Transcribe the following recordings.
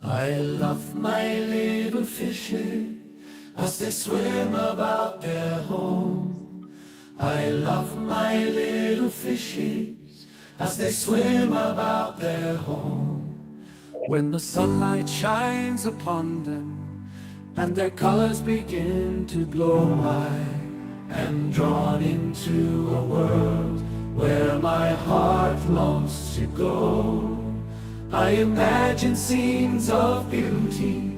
I love my little fishes as they swim about their home. I love my little fishes as they swim about their home. When the sunlight shines upon them and their colors begin to glow, I am drawn into a world where my heart longs to go. I imagine scenes of beauty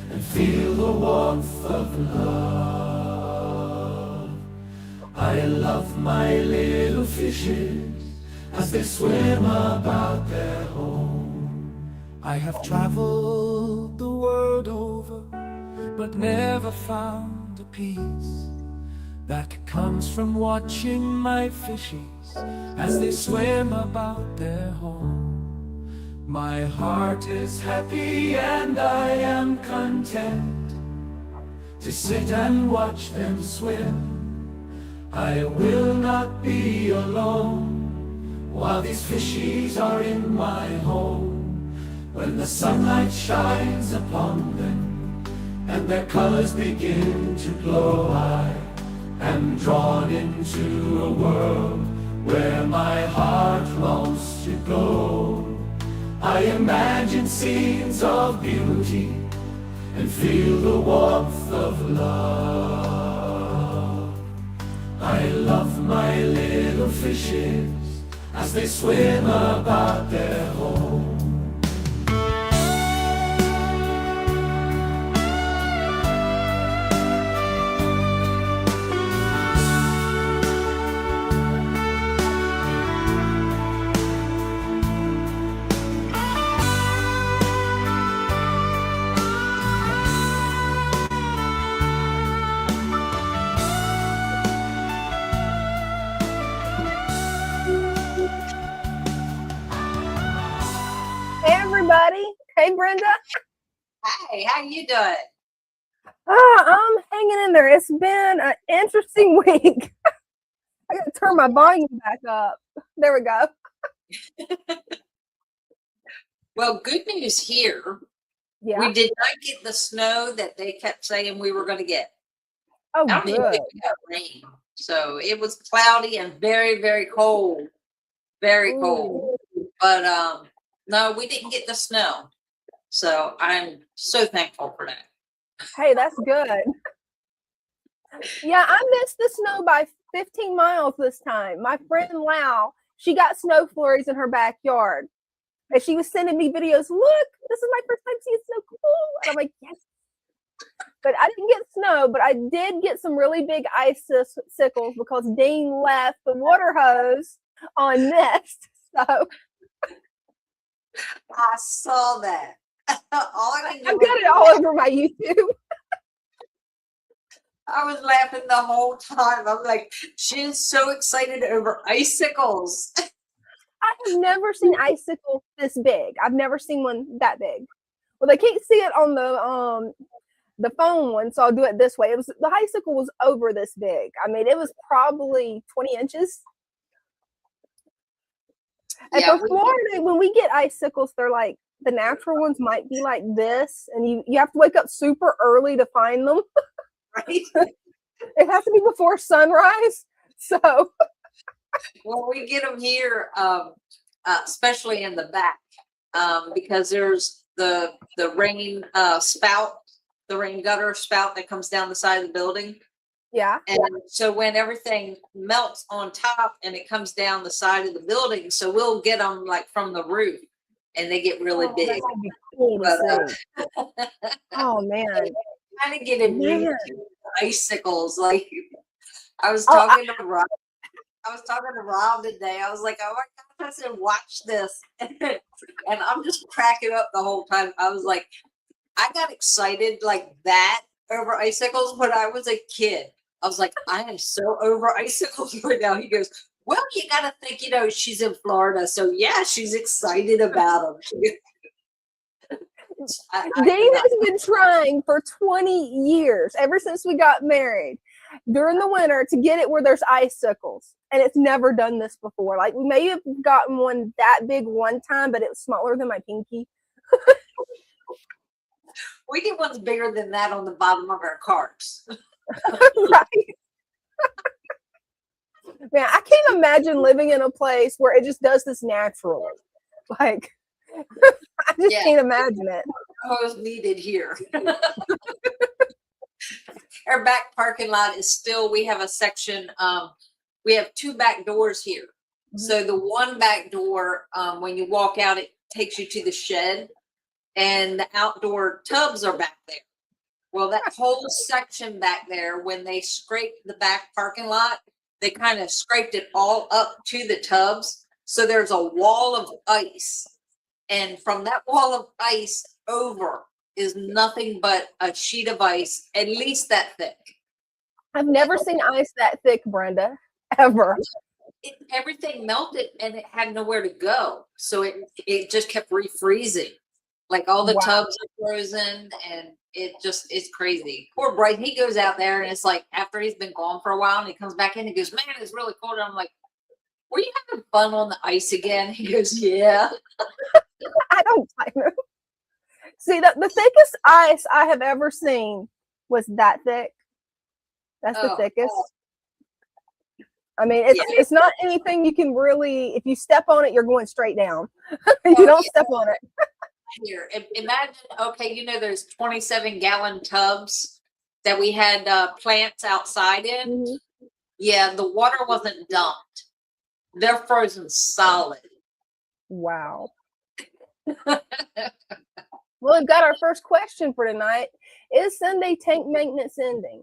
and feel the warmth of love. I love my little fishes as they swim about their home. I have traveled the world over, but never found a peace that comes from watching my fishes as they swim about their home. My heart is happy and I am content to sit and watch them swim. I will not be alone while these fishies are in my home. When the sunlight shines upon them and their colors begin to glow, I am drawn into a world where my heart longs to go. I imagine scenes of beauty and feel the warmth of love. I love my little fishes as they swim about their home. Everybody. Hey, Brenda. Hey, how you doing? I'm hanging in there. It's been an interesting week. I gotta turn my volume back up. There we go. Well, good news here. Yeah. We did not get the snow that they kept saying we were going to get. Oh, I don't even good. think we got rain. So it was cloudy and very, very cold. Very cold. But no, we didn't get the snow. So I'm so thankful for that. Hey, that's good. Yeah, I missed the snow by 15 miles this time. My friend Lau, she got snow flurries in her backyard. And she was sending me videos. Look, this is my first time seeing snow. Cool. And I'm like, yes. But I didn't get snow, but I did get some really big icicles because Dean left the water hose on Nest. So I saw that. I got it all over my YouTube. I was laughing the whole time. I'm like, she's so excited over icicles. I have never seen icicles this big. I've never seen one that big. Well, they can't see it on the phone one, so I'll do it this way. The icicle was over this big. I mean, it was probably 20 inches. And for Florida, when we get icicles, they're like, the natural ones might be like this, and you have to wake up super early to find them. Right? It has to be before sunrise. So well, we get them here, especially in the back, because there's the rain spout, the rain gutter spout that comes down the side of the building. Yeah. And so when everything melts on top and it comes down the side of the building, so we'll get them like from the roof, and they get really big. That would be cool to see. Oh man. Kind of get immune to icicles. Like I was talking to Rob. I was talking to Rob today. I was like, "Oh my gosh!" I said, "Watch this." And I'm just cracking up the whole time. I was like, I got excited like that over icicles when I was a kid. I was like, I am so over icicles right now. He goes, well, you got to think, she's in Florida. So, yeah, she's excited about them. Dana's been trying for 20 years, ever since we got married, during the winter to get it where there's icicles. And it's never done this before. Like, we may have gotten one that big one time, but it was smaller than my pinky. We get ones bigger than that on the bottom of our cars. Right. Man, I can't imagine living in a place where it just does this naturally. Like, I just can't imagine it. Was needed here. Our back parking lot is still, we have a section, we have 2 back doors here. Mm-hmm. So the one back door, when you walk out, it takes you to the shed, and the outdoor tubs are back there. Well, that whole section back there, when they scraped the back parking lot, they kind of scraped it all up to the tubs. So there's a wall of ice. And from that wall of ice over is nothing but a sheet of ice, at least that thick. I've never seen ice that thick, Brenda, ever. Everything melted and it had nowhere to go. So it just kept refreezing. Like all the tubs are frozen, and it's crazy. Poor Bright, he goes out there and it's like after he's been gone for a while and he comes back in, he goes, man, it's really cold. And I'm like, were you having fun on the ice again? He goes, yeah. I don't blame him. See, the thickest ice I have ever seen was that thick. That's the thickest. I mean, it's not anything you can really, if you step on it, you're going straight down. You don't step on it. Here, imagine, okay, there's 27-gallon tubs that we had plants outside in. Mm-hmm. Yeah, the water wasn't dumped. They're frozen solid. Wow. Well, we've got our first question for tonight. Is Sunday tank maintenance ending?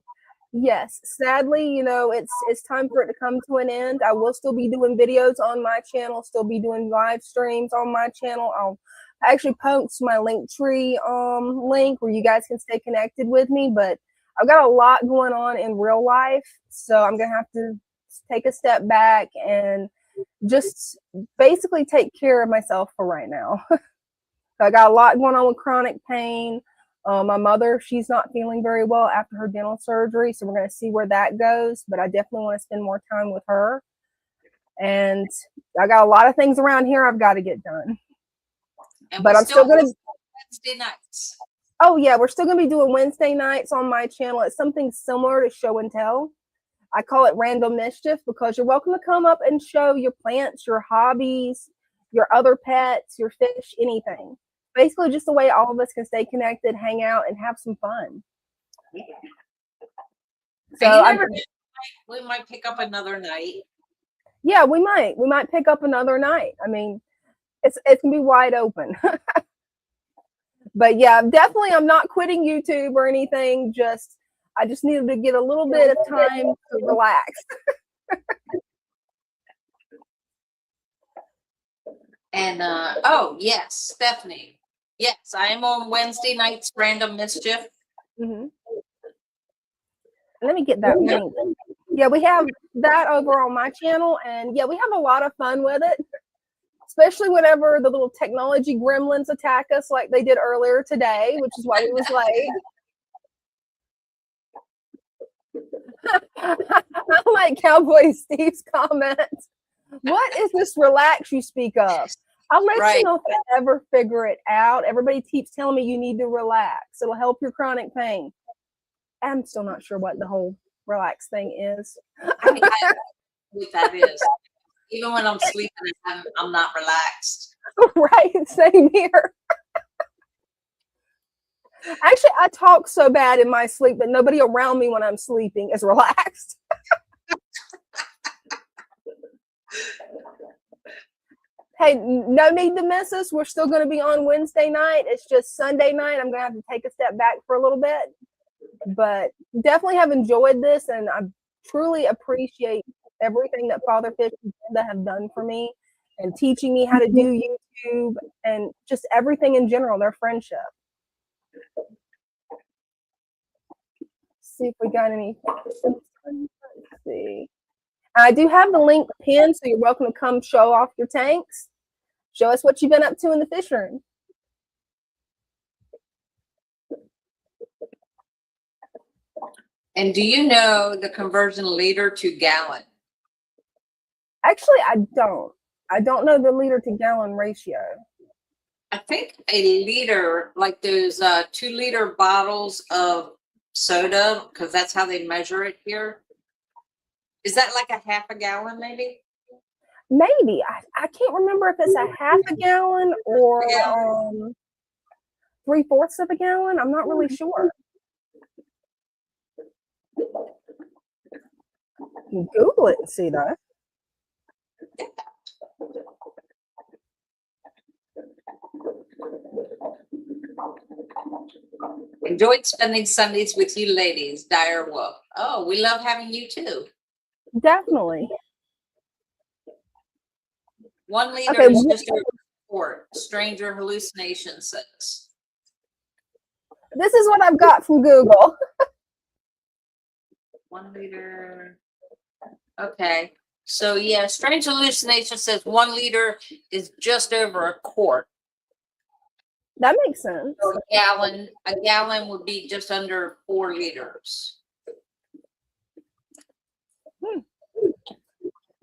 Yes, sadly, it's time for it to come to an end. I will still be doing videos on my channel, still be doing live streams on my channel. I'll actually post my Linktree link where you guys can stay connected with me, but I've got a lot going on in real life, so I'm gonna have to take a step back and just basically take care of myself for right now. So I got a lot going on with chronic pain. My mother, she's not feeling very well after her dental surgery, so we're going to see where that goes, but I definitely want to spend more time with her. And I got a lot of things around here I've got to get done. But I'm still going to Wednesday nights. Oh yeah, we're still going to be doing Wednesday nights on my channel. It's something similar to show and tell. I call it Random Mischief because you're welcome to come up and show your plants, your hobbies, your other pets, your fish, anything. Basically just the way all of us can stay connected, hang out, and have some fun. So we might pick up another night. Yeah, we might. We might pick up another night. I mean, it can be wide open. But yeah, definitely I'm not quitting YouTube or anything. I just needed to get a little bit of time to relax. And oh yes, Stephanie. Yes, I am on Wednesday nights, Random Mischief. Mm-hmm. Let me get that link. Yeah, we have that over on my channel, and yeah, we have a lot of fun with it. Especially whenever the little technology gremlins attack us like they did earlier today, which is why we was late. I like Cowboy Steve's comment. What is this relax you speak of? I'll let you know if I ever figure it out. Everybody keeps telling me you need to relax. It'll help your chronic pain. I'm still not sure what the whole relax thing is. I mean, what that is. Even when I'm sleeping, I'm not relaxed. Right, same here. Actually, I talk so bad in my sleep that nobody around me when I'm sleeping is relaxed. Hey, no need to miss us. We're still going to be on Wednesday night. It's just Sunday night. I'm going to have to take a step back for a little bit. But definitely have enjoyed this, and I truly appreciate everything that Father Fish and Brenda have done for me and teaching me how to do YouTube and just everything in general, their friendship. See if we got any. Let's see. I do have the link pinned, so you're welcome to come show off your tanks. Show us what you've been up to in the fish room. And do you know the conversion liter to gallon? Actually, I don't. I don't know the liter to gallon ratio. I think a liter, like those 2-liter bottles of soda, because that's how they measure it here. Is that like a half a gallon, maybe? Maybe. I can't remember if it's a half a gallon or 3/4 of a gallon. I'm not really sure. You can Google it and see that. Enjoyed spending Sundays with you ladies, Dire Wolf. Oh, we love having you too. Definitely. 1 liter Okay, is just a report. Stranger hallucination says. this is what I've got from Google. 1 liter. Okay. So yeah, strange hallucination says 1 liter is just over a quart. That makes sense. So a gallon would be just under 4 liters.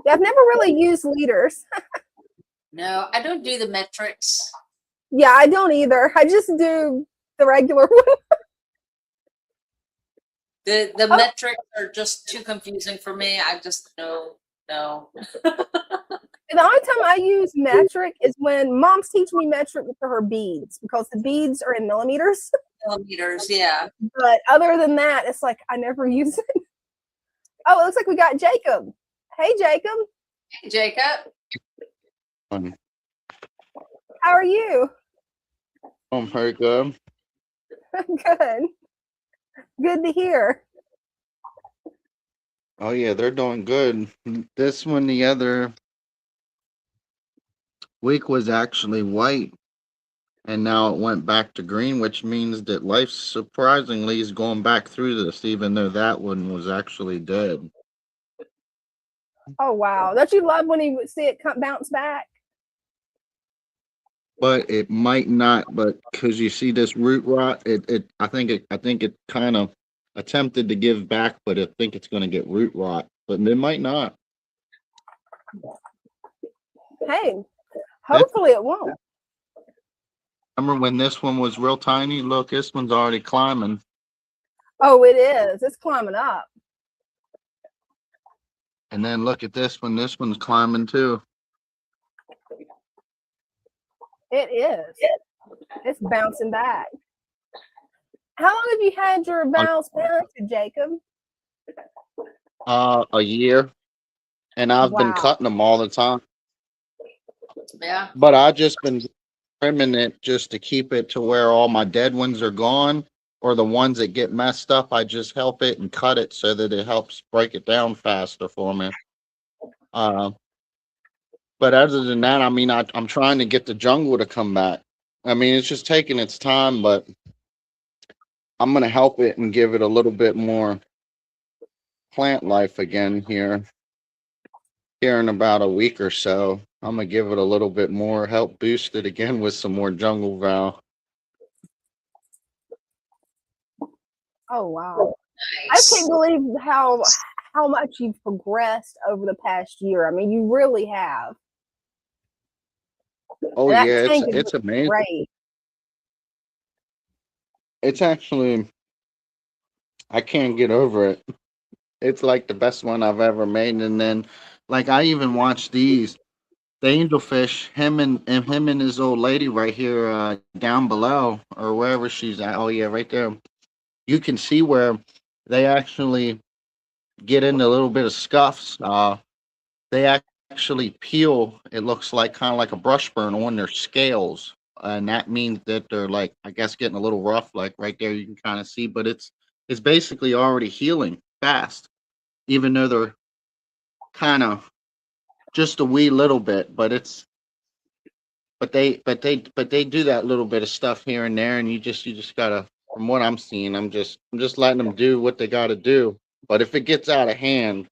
I've never really used liters. No, I don't do the metrics. Yeah, I don't either. I just do the regular one. The metrics are just too confusing for me. I just no. The only time I use metric is when moms teach me metric for her beads, because the beads are in millimeters. Millimeters, yeah. But other than that, it's like I never use it. Oh, it looks like we got Jacob. Hey, Jacob. Hey, Jacob. How are you? I'm very good. Good. Good to hear. Oh yeah, they're doing good. This one the other week was actually white, and now it went back to green, which means that life surprisingly is going back through this, even though that one was actually dead. Oh, wow. Don't you love when you see it bounce back? But it might not, but because you see this root rot, I think it kind of attempted to give back, but I think it's going to get root rot, but it might not. Hey, hopefully it won't. Remember when this one was real tiny? Look, this one's already climbing. Oh, it is. It's climbing up. And then look at this one. This one's climbing too. It is. It's bouncing back. How long have you had your bowels planted, Jacob? A year. And I've been Wow. cutting them all the time. Yeah. But I've just been trimming it just to keep it to where all my dead ones are gone, or the ones that get messed up, I just help it and cut it so that it helps break it down faster for me. But other than that, I mean, I'm trying to get the jungle to come back. I mean, it's just taking its time, but I'm going to help it and give it a little bit more plant life again here in about a week or so. I'm going to give it a little bit more, help boost it again with some more jungle val. Oh, wow. I can't believe how much you've progressed over the past year. I mean, you really have. Oh, And yeah, that tank is it's amazing. great. It's actually, I can't get over it. It's like the best one I've ever made. And then, like, I even watched the angelfish, him and his old lady right here down below, or wherever she's at. Oh, yeah, right there. You can see where they actually get into a little bit of scuffs. They actually peel, it looks like kind of like a brush burn on their scales. And that means that they're, like, I guess, getting a little rough, like right there you can kind of see, but it's basically already healing fast, even though they're kind of just a wee little bit, but but they do that little bit of stuff here and there, and you just gotta. From what I'm seeing, I'm just letting them do what they gotta do. But if it gets out of hand,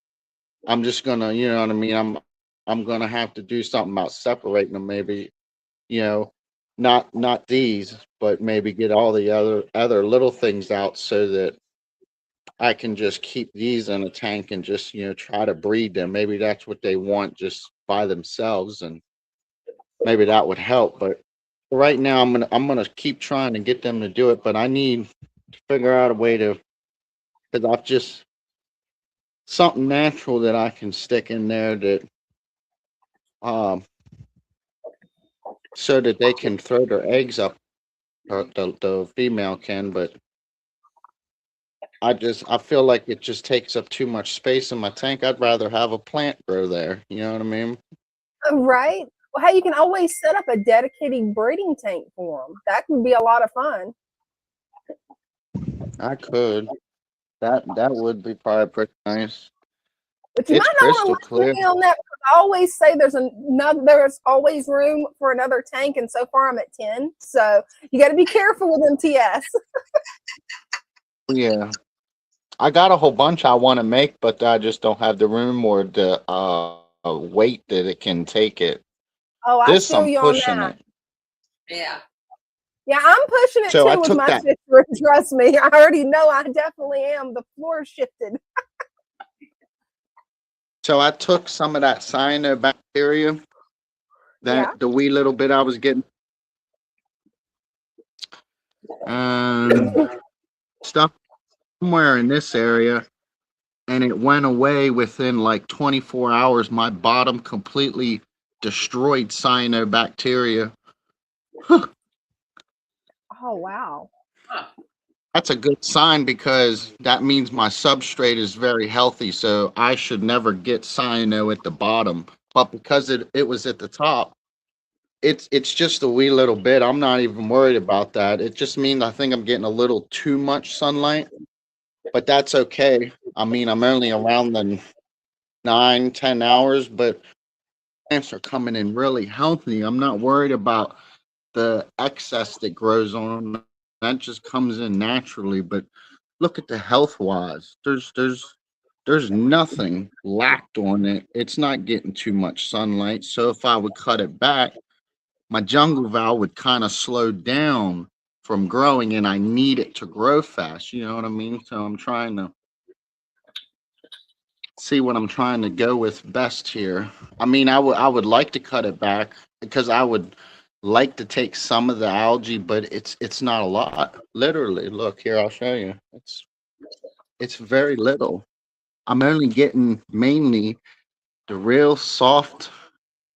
I'm just gonna, you know what I mean. I'm gonna have to do something about separating them. Maybe, you know, not these, but maybe get all the other little things out so that I can just keep these in a tank and just, try to breed them. Maybe that's what they want just by themselves, and maybe that would help. But right now, I'm gonna keep trying to get them to do it. But I need to figure out a way to, because I've just something natural that I can stick in there that um so that they can throw their eggs up, or the female can. But I feel like it just takes up too much space in my tank. I'd rather have a plant grow there. You know what I mean? Right. Well, hey, you can always set up a dedicated breeding tank for them. That can be a lot of fun. I could. That would be probably pretty nice. But you It's might not want to crystal listen clear. to me on that because I always say there's always room for another tank, and so far I'm at 10. So you got to be careful with MTS. Yeah. I got a whole bunch I want to make, but I just don't have the room or the weight that it can take it. Oh, I This feel I'm you on pushing that. it. Yeah. Yeah, I'm pushing it So I too with took my that. sister. Trust me, I already know I definitely am. The floor shifted. So I took some of that cyanobacteria, Yeah. that the wee little bit I was getting, um, stuff somewhere in this area, and it went away within like 24 hours. My bottom completely destroyed cyanobacteria. Oh, wow. Huh. That's a good sign because that means my substrate is very healthy. So I should never get cyano at the bottom. But because it was at the top, it's just a wee little bit. I'm not even worried about that. It just means I think I'm getting a little too much sunlight, but that's okay. I mean, I'm only around the 9, 10 hours, but plants are coming in really healthy. I'm not worried about the excess that grows on them. That just comes in naturally. But look at the health wise. There's nothing lacked on it. It's not getting too much sunlight. So if I would cut it back, my jungle valve would kind of slow down from growing, and I need it to grow fast. You know what I mean? So I'm trying to see what I'm trying to go with best here. I mean, I would like to cut it back because I would like to take some of the algae, but it's not a lot. Literally, look here, I'll show you. It's very little. I'm only getting mainly the real soft,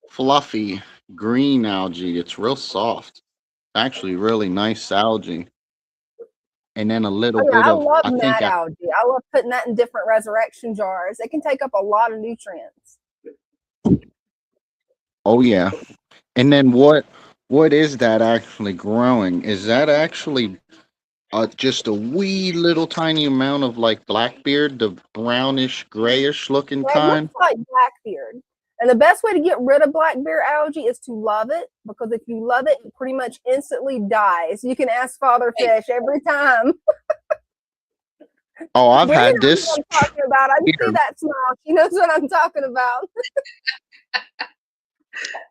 fluffy green algae. It's real soft. Actually, really nice algae. And then a little Oh, yeah, bit I of, love I think, mad algae. I love putting that in different resurrection jars. It can take up a lot of nutrients. oh yeah. And then what is that actually growing? Is that actually just a wee little tiny amount of like blackbeard, the brownish, grayish looking Yeah, it looks kind? like blackbeard. And the best way to get rid of black bear algae is to love it, because if you love it, it pretty much instantly dies. You can ask Father Hey, Fish every time. Oh, I've Brenda had knows what this I'm talking about. I can see here. that smile. She knows what I'm talking about.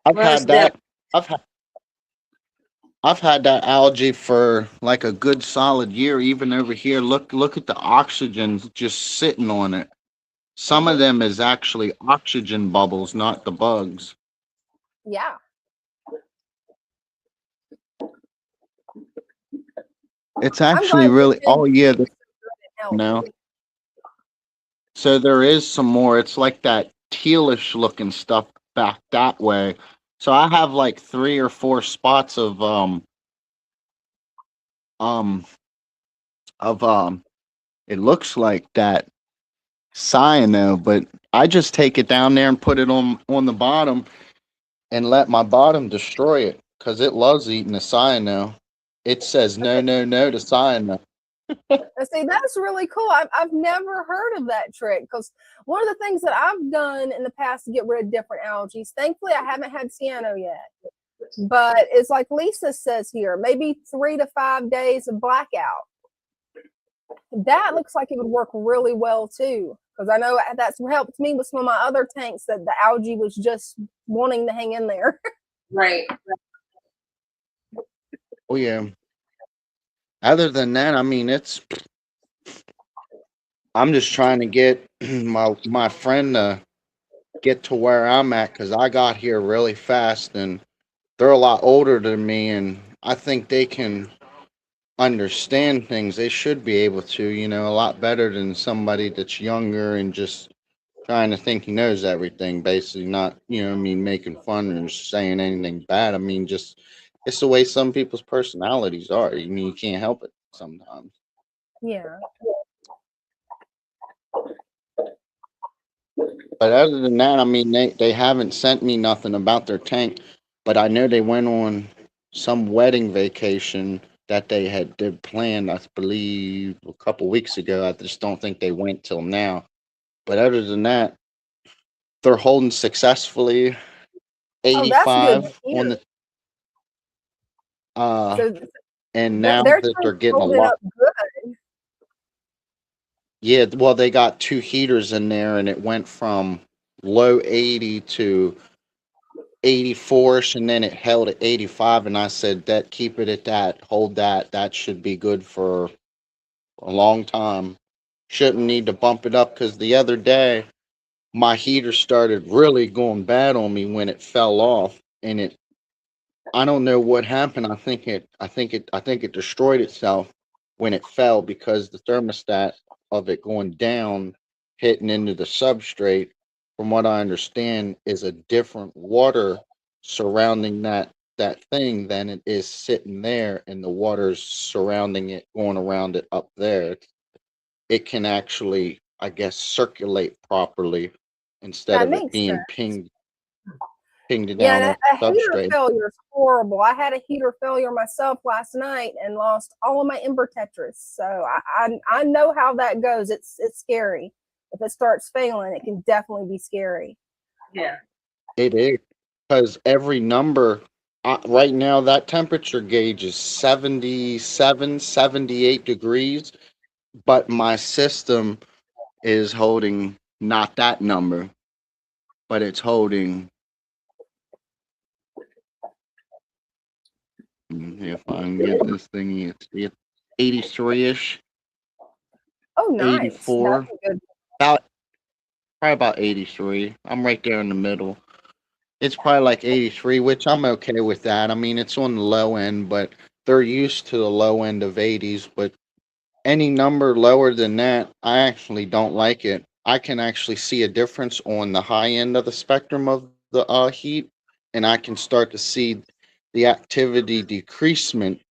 I've most had definitely. that. I've had I've had that algae for like a good solid year. Even over here, look at the oxygen just sitting on it. Some of them is actually oxygen bubbles, not the bugs. Yeah. It's I'm actually glad really, you're oh yeah, now. healthy. So there is some more. It's like that tealish looking stuff back that way. So I have like 3 or 4 spots um of it looks like that cyano, but I just take it down there and put it on the bottom and let my bottom destroy it because it loves eating the cyano. It says no, no, no to cyano. And see, that's really cool. I've never heard of that trick, because one of the things that I've done in the past to get rid of different algae, thankfully I haven't had cyano yet, But it's like Lisa says here, maybe 3 to 5 days of blackout. That looks like it would work really well too, because I know that's helped me with some of my other tanks that the algae was just wanting to hang in there. Right. Oh yeah. Other than that, I mean, I'm just trying to get my friend to get to where I'm at because I got here really fast and they're a lot older than me and I think they can understand things. They should be able to, a lot better than somebody that's younger and just trying to think he knows everything, basically not, what I mean, making fun or saying anything bad. I mean, just it's the way some people's personalities are. I mean, you can't help it sometimes. Yeah. But other than that, I mean, they haven't sent me nothing about their tank, but I know they went on some wedding vacation that they did planned, I believe, a couple weeks ago. I just don't think they went till now. But other than that, they're holding successfully Oh, that's good to 85 hear. on the So and now they're that they're getting a holding lot. up good. Yeah, well, they got 2 heaters in there and it went from low 80 to 84ish and then it held at 85 and I said that keep it at that, hold that should be good for a long time. Shouldn't need to bump it up because the other day my heater started really going bad on me when it fell off and I don't know what happened. I think it destroyed itself when it fell because the thermostat of it going down, hitting into the substrate, from what I understand, is a different water surrounding that thing than it is sitting there, and the water's surrounding it, going around it up there. It can actually, I guess, circulate properly instead That of it makes sense. being pinged Yeah, down on a the heater substrate. failure is horrible. I had a heater failure myself last night and lost all of my Ember Tetris. So I know how that goes. It's scary. If it starts failing, it can definitely be scary. Yeah. It is because every number right now that temperature gauge is 77, 78 degrees, but my system is holding not that number, but it's holding. If I can get this thing, it's 83ish, Oh, nice. 84, That's a good. about probably about 83. I'm right there in the middle. It's probably like 83, which I'm okay with that. I mean, it's on the low end, but they're used to the low end of 80s. But any number lower than that, I actually don't like it. I can actually see a difference on the high end of the spectrum of the heat, and I can start to see the activity decreasement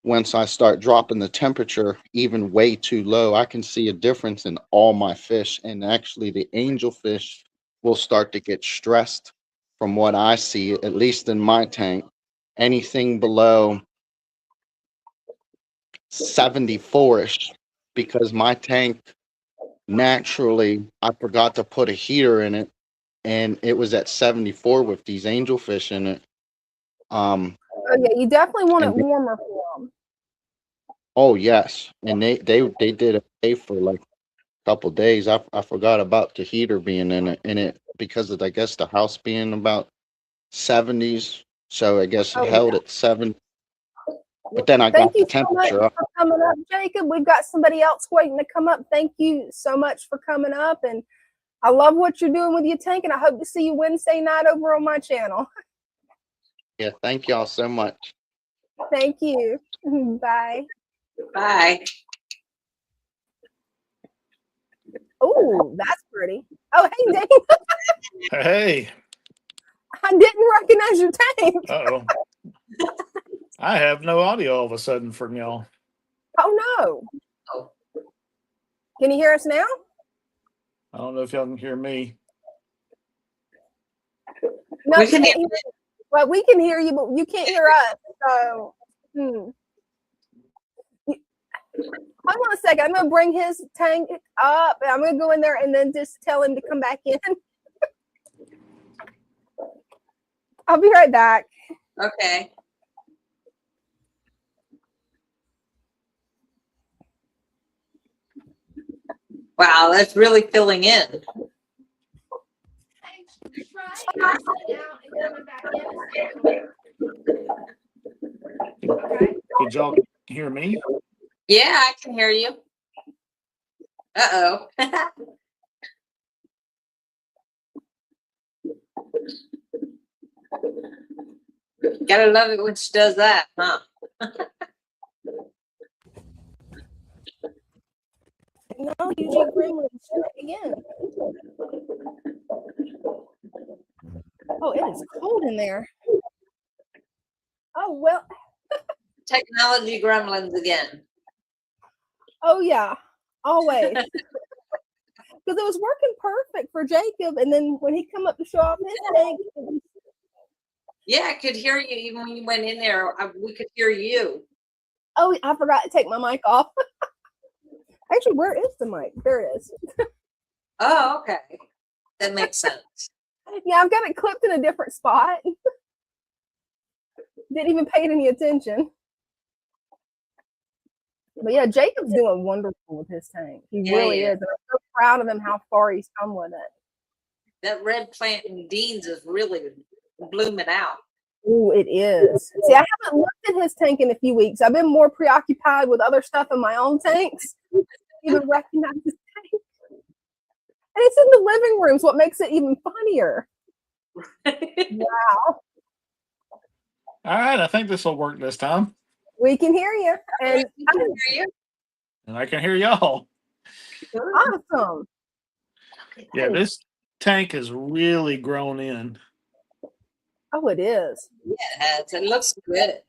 once I start dropping the temperature even way too low. I can see a difference in all my fish, and actually, the angelfish will start to get stressed from what I see, at least in my tank. Anything below 74ish, because my tank naturally, I forgot to put a heater in it, and it was at 74 with these angelfish in it. Oh yeah, you definitely want it And warmer for them. oh yes, and they did it for like a couple days. I forgot about the heater being in it because of, I guess, the house being about 70s. So I guess it Oh held yeah. at 7. But then I Thank got the you so much temperature up. for coming up, Jacob. We've got somebody else waiting to come up. Thank you so much for coming up, and I love what you're doing with your tank, and I hope to see you Wednesday night over on my channel. Yeah, thank y'all so much. Thank you. Bye. Bye. Oh, that's pretty. Oh, hey, Dave. Hey, I didn't recognize your tank. oh, I have no audio all of a sudden from y'all. Oh, no. Can you hear us now? I don't know if y'all can hear me. No, We can hear you. Well, we can hear you, but you can't hear us. So, hold on a second. I'm going to bring his tank up, and I'm going to go in there and then just tell him to come back in. I'll be right back. Okay. Wow, that's really filling in. Did y'all hear me? Yeah, I can hear you. Uh-oh. Gotta love it when she does that, huh? No, Eugene Greenwood again. Oh, it is cold in there. Oh, well. Technology gremlins again. Oh, yeah. Always. Because it was working perfect for Jacob. And then when he come up to show off his tank. Yeah, I could hear you even when you went in there. We could hear you. Oh, I forgot to take my mic off. Actually, where is the mic? There it is. Oh, okay. That makes sense. Yeah, I've got it clipped in a different spot. Didn't even pay any attention. But yeah, Jacob's doing wonderful with his tank. He really is. And I'm so proud of him how far he's come with it. That red plant in Dean's is really blooming out. Oh, it is. See, I haven't looked at his tank in a few weeks. I've been more preoccupied with other stuff in my own tanks. Even recognize his tank. And it's in the living room, so what makes it even funnier. Wow. All right, I think this will work this time. We can hear you. And We can hear you. And I can hear y'all. Awesome. Yeah, this tank has really grown in. Oh, it is. Yeah, it has. It looks good.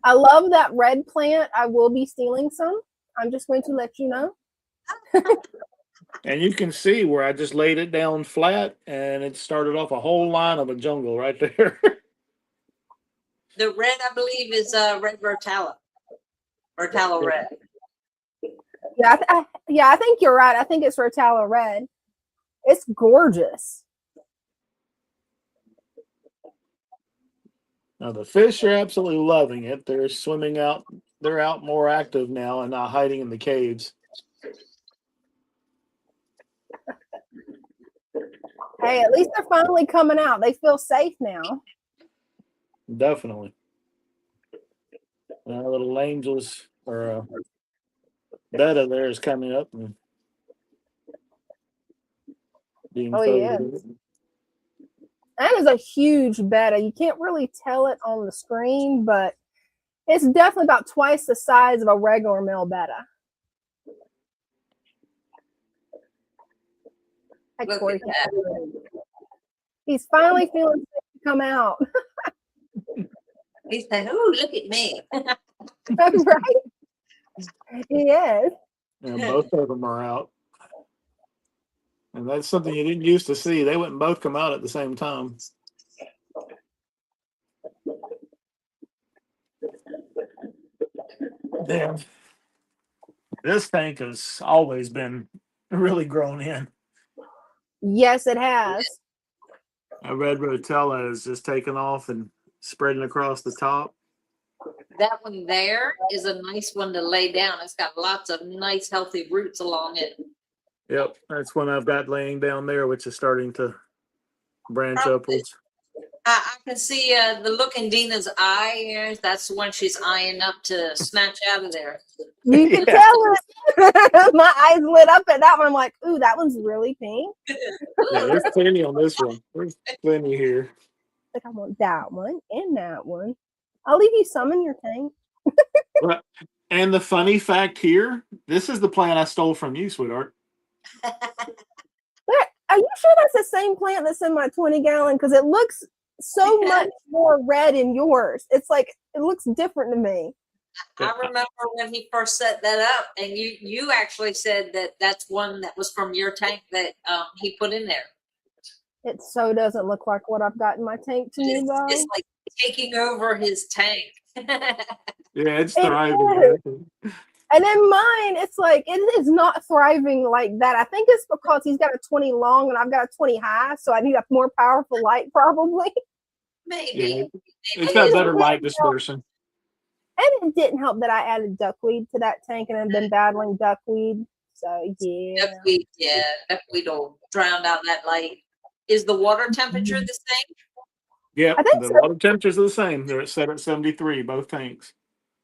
I love that red plant. I will be stealing some. I'm just going to let you know. And you can see where I just laid it down flat and it started off a whole line of a jungle right there. The red, I believe, is red Rotala. Rotala red. Yeah, I think you're right. I think it's Rotala red. It's gorgeous. Now the fish are absolutely loving it. They're swimming out. They're out more active now and not hiding in the caves. Hey, at least they're finally coming out. They feel safe now. Definitely. Little angels or Betta there is coming up and being yeah. That is a huge betta. You can't really tell it on the screen, but it's definitely about twice the size of a regular male betta. Look at that. He's finally feeling safe to come out. He's saying, "Oh, look at me." Right? He is. And both of them are out. And that's something you didn't used to see. They wouldn't both come out at the same time. Damn. This tank has always been really grown in. Yes, it has. A red Rotella is just taking off and spreading across the top. That one there is a nice one to lay down. It's got lots of nice, healthy roots along it. Yep, that's one I've got laying down there, which is starting to branch upwards. I can see the look in Dina's eye. That's the one she's eyeing up to snatch out of there. You can tell it. My eyes lit up at that one. I'm like, ooh, that one's really pink. Yeah, there's plenty on this one. There's plenty here. Like, I want that one and that one. I'll leave you some in your tank. And the funny fact here, this is the plant I stole from you, sweetheart. Are you sure that's the same plant that's in my 20-gallon? Because it looks so much more red in yours. It's like, it looks different to me. I remember when he first set that up, and you actually said that that's one that was from your tank that he put in there. It so doesn't look like what I've got in my tank to me, though. It's like taking over his tank. Yeah, it's thriving. And then mine, it's like it is not thriving like that. I think it's because he's got a 20 long and I've got a 20 high, so I need a more powerful light probably. Maybe. It's got better light dispersion. And it didn't help that I added duckweed to that tank and I've been battling duckweed. So yeah. Duckweed will drown out that light. Is the water temperature the same? Yeah, I think the so. water temperatures are the same. They're set at 73, both tanks.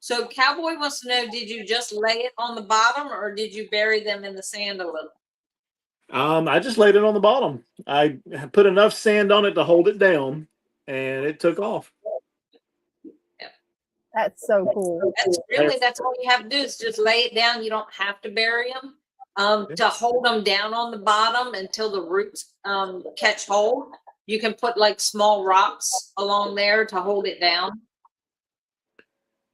So Cowboy wants to know, did you just lay it on the bottom or did you bury them in the sand a little? I just laid it on the bottom. I put enough sand on it to hold it down, and it took off. That's so cool. That's all you have to do is just lay it down. You don't have to bury them. To hold them down on the bottom until the roots catch hold. You can put like small rocks along there to hold it down.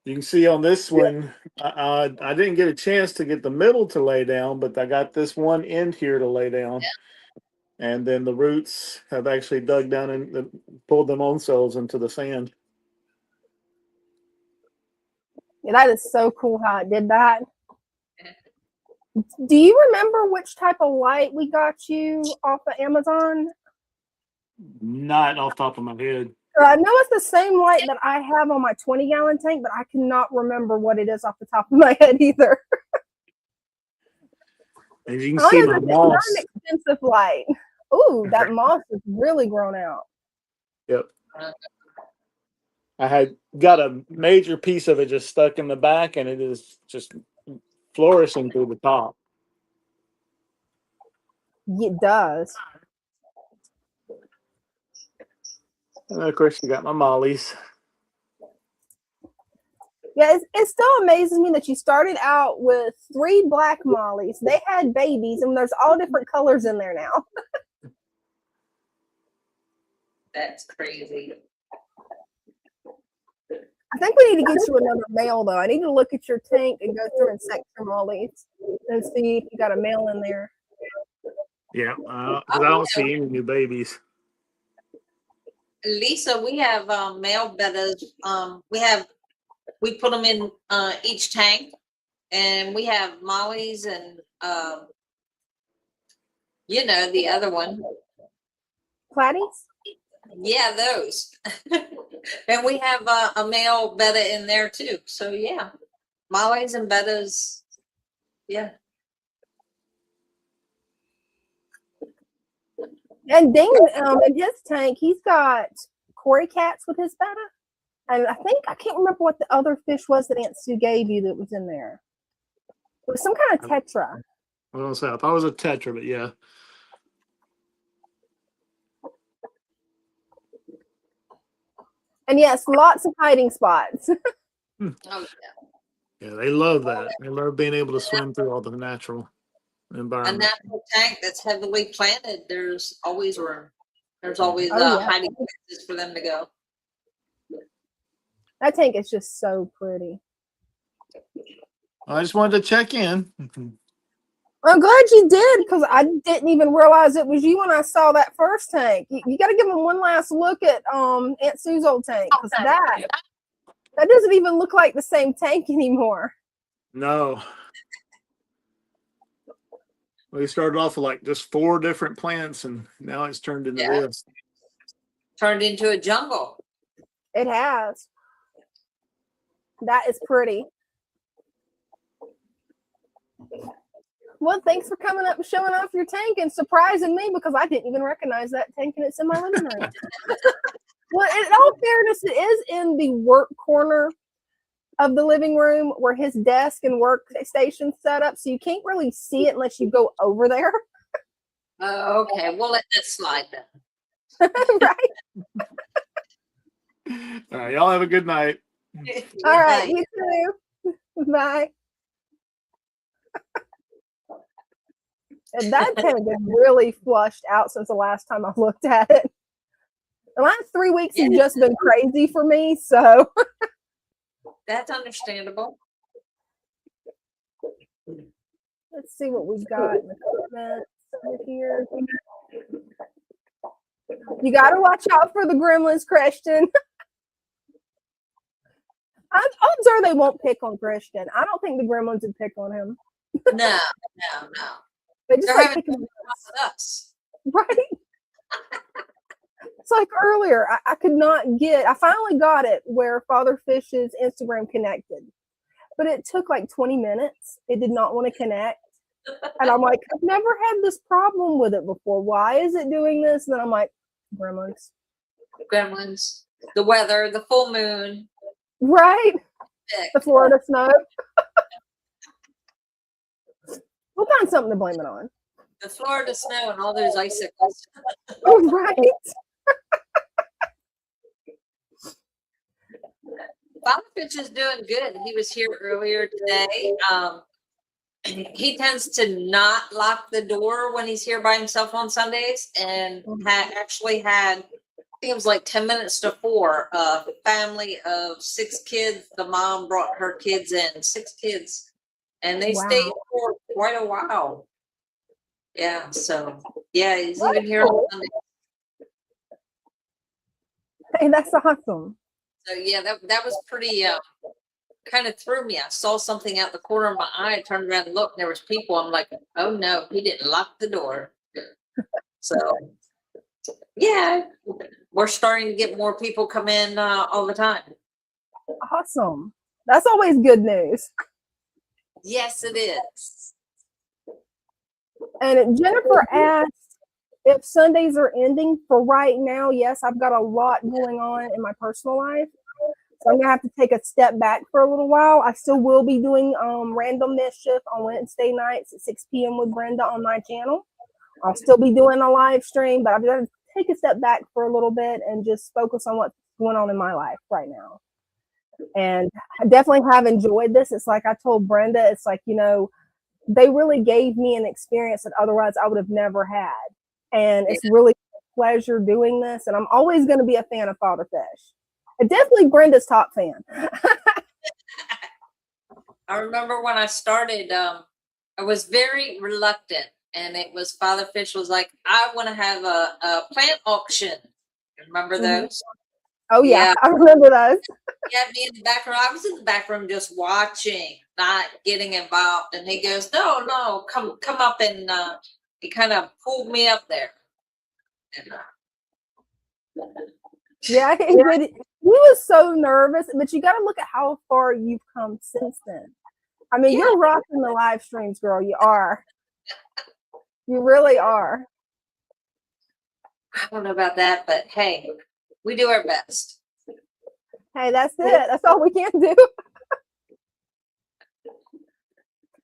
You can see on this one, I didn't get a chance to get the middle to lay down, but I got this one end here to lay down. Yeah. And then the roots have actually dug down and pulled them themselves into the sand. Yeah, that is so cool how it did that. Do you remember which type of light we got you off of Amazon? Not off the top of my head. I know it's the same light that I have on my 20-gallon tank, but I cannot remember what it is off the top of my head either. As you can see, my moss. It's not an expensive light. Ooh, that moss is really grown out. Yep. I had got a major piece of it just stuck in the back, and it is just flourishing through the top. It does. And of course, you got my mollies. Yeah, it still amazes me that you started out with 3 black mollies. They had babies, and there's all different colors in there now. That's crazy. I think we need to get you another male, though. I need to look at your tank and go through and sect your mollies and see if you got a male in there. Yeah, because I don't see any new babies. Lisa, we have male bettas. We put them in each tank, and we have mollies and the other one. Platies? Yeah, those. And we have a male betta in there too. So yeah, mollies and bettas. Yeah. And Dane, in his tank, he's got Cory cats with his betta. And I can't remember what the other fish was that Aunt Sue gave you that was in there. It was some kind of tetra. I was gonna say, I thought it was a tetra, but yeah. And yes, lots of hiding spots. Oh yeah. Yeah, they love that. They love being able to swim through all the natural A environment. natural tank that's heavily planted, there's always room. There's always yeah. hiding places for them to go. That tank is just so pretty. I just wanted to check in. I'm glad you did, because I didn't even realize it was you when I saw that first tank. You got to give them one last look at Aunt Sue's old tank, because that doesn't even look like the same tank anymore. No. We started off with like just 4 different plants, and now it's turned into this. Turned into a jungle. It has. That is pretty. Well, thanks for coming up and showing off your tank and surprising me, because I didn't even recognize that tank, and it's in my living room. Well, in all fairness, it is in the work corner of the living room where his desk and workstation set up, so you can't really see it unless you go over there. Okay, we'll let that slide then. Right? All right, y'all have a good night. All right, you too. Bye. And that tank is really flushed out since the last time I looked at it. The last 3 weeks have just been crazy for me, so. That's understandable. Let's see what we've got in the comments over here. You got to watch out for the gremlins, Christian. Odds are they won't pick on Christian. I don't think the gremlins would pick on him. No. They just They're like having picking fun on with us. right? It's like earlier, I could not get, I finally got it where Father Fish's Instagram connected, but it took like 20 minutes. It did not want to connect. And I'm like, I've never had this problem with it before. Why is it doing this? And then I'm like, gremlins. Gremlins, the weather, the full moon. Right? Heck, The Florida snow. We'll find something to blame it on. the Florida snow and all those icicles. Oh, right. Father Fitch is doing good. He was here earlier today. He tends to not lock the door when he's here by himself on Sundays, and actually had, I think it was like 10 minutes to 4, a family of 6 kids. The mom brought her kids in, 6 kids, and they Wow. stayed for quite a while. Yeah, so yeah, he's What even here on cool. Sunday. Hey, that's awesome. So yeah, that was pretty kind of threw me. I saw something out the corner of my eye, I turned around and looked, and there was people. I'm like, oh no, he didn't lock the door. So yeah, we're starting to get more people come in all the time. Awesome. That's always good news. Yes, it is. And Jennifer asked if Sundays are ending. For right now, yes, I've got a lot going on in my personal life. So I'm going to have to take a step back for a little while. I still will be doing Random Mischief on Wednesday nights at 6 p.m. with Brenda on my channel. I'll still be doing a live stream, but I'm going to take a step back for a little bit and just focus on what's going on in my life right now. And I definitely have enjoyed this. It's like I told Brenda, it's like, you know, they really gave me an experience that otherwise I would have never had. And it's really a pleasure doing this. And I'm always going to be a fan of Father Fish. And definitely Brenda's top fan. I remember when I started, I was very reluctant, and it was Father Fish was like, I want to have a plant auction. Remember those? Oh yeah, I remember those. Yeah, me in the back room. I was in the back room just watching, not getting involved. And he goes, no, come up, and he kind of pulled me up there. And, yeah, he was so nervous, but you got to look at how far you've come since then. I mean, you're rocking the live streams, girl. You are. You really are. I don't know about that, but hey, we do our best. Hey, that's it. That's all we can do.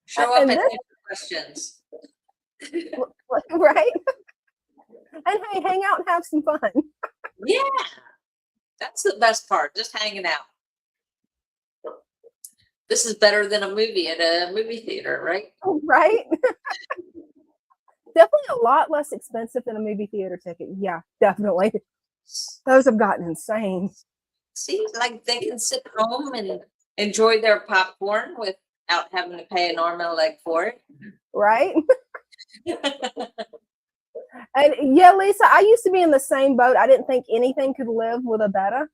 Show up and answer questions. Right? And hey, hang out and have some fun. Yeah, that's the best part, just hanging out. This is better than a movie at a movie theater, right? Right? Definitely a lot less expensive than a movie theater ticket. Yeah, definitely. Those have gotten insane. See, like they can sit home and enjoy their popcorn without having to pay an arm and a leg for it. Right? And yeah, Lisa, I used to be in the same boat. I didn't think anything could live with a betta.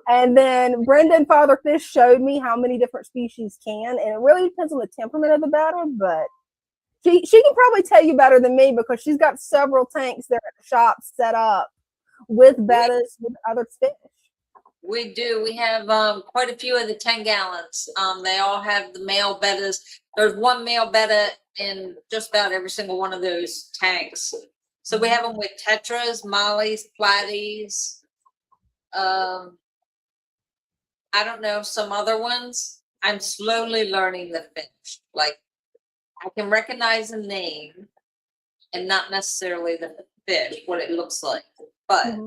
And then Brenda and Father Fish showed me how many different species can. And it really depends on the temperament of the betta, but she can probably tell you better than me because she's got several tanks there at the shop set up with bettas, with other fish. We do. We have quite a few of the 10 gallons. They all have the male bettas. There's one male betta in just about every single one of those tanks. So we have them with tetras, mollies, platies. I don't know, some other ones. I'm slowly learning the fish. Like I can recognize a name and not necessarily the fish, what it looks like. But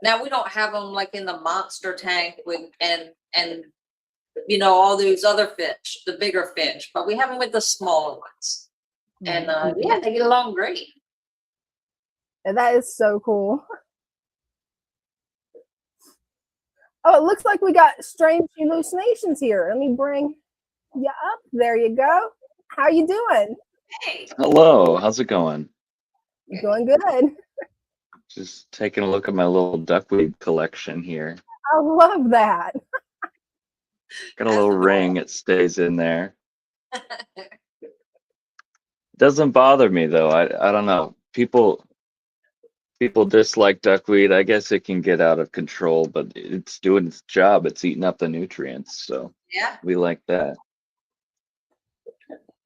now we don't have them like in the monster tank with and you know all those other fish, the bigger fish, but we have them with the smaller ones. And yeah, they get along great. And that is so cool. Oh, it looks like we got strange hallucinations here. Let me bring you up. There you go. How you doing? Hey. Hello, how's it going? Doing good. Just taking a look at my little duckweed collection here. I love that. Got a As little the ring. It stays in there. Doesn't bother me though. I don't know. People dislike duckweed. I guess it can get out of control, but it's doing its job. It's eating up the nutrients, so Yeah. we like that.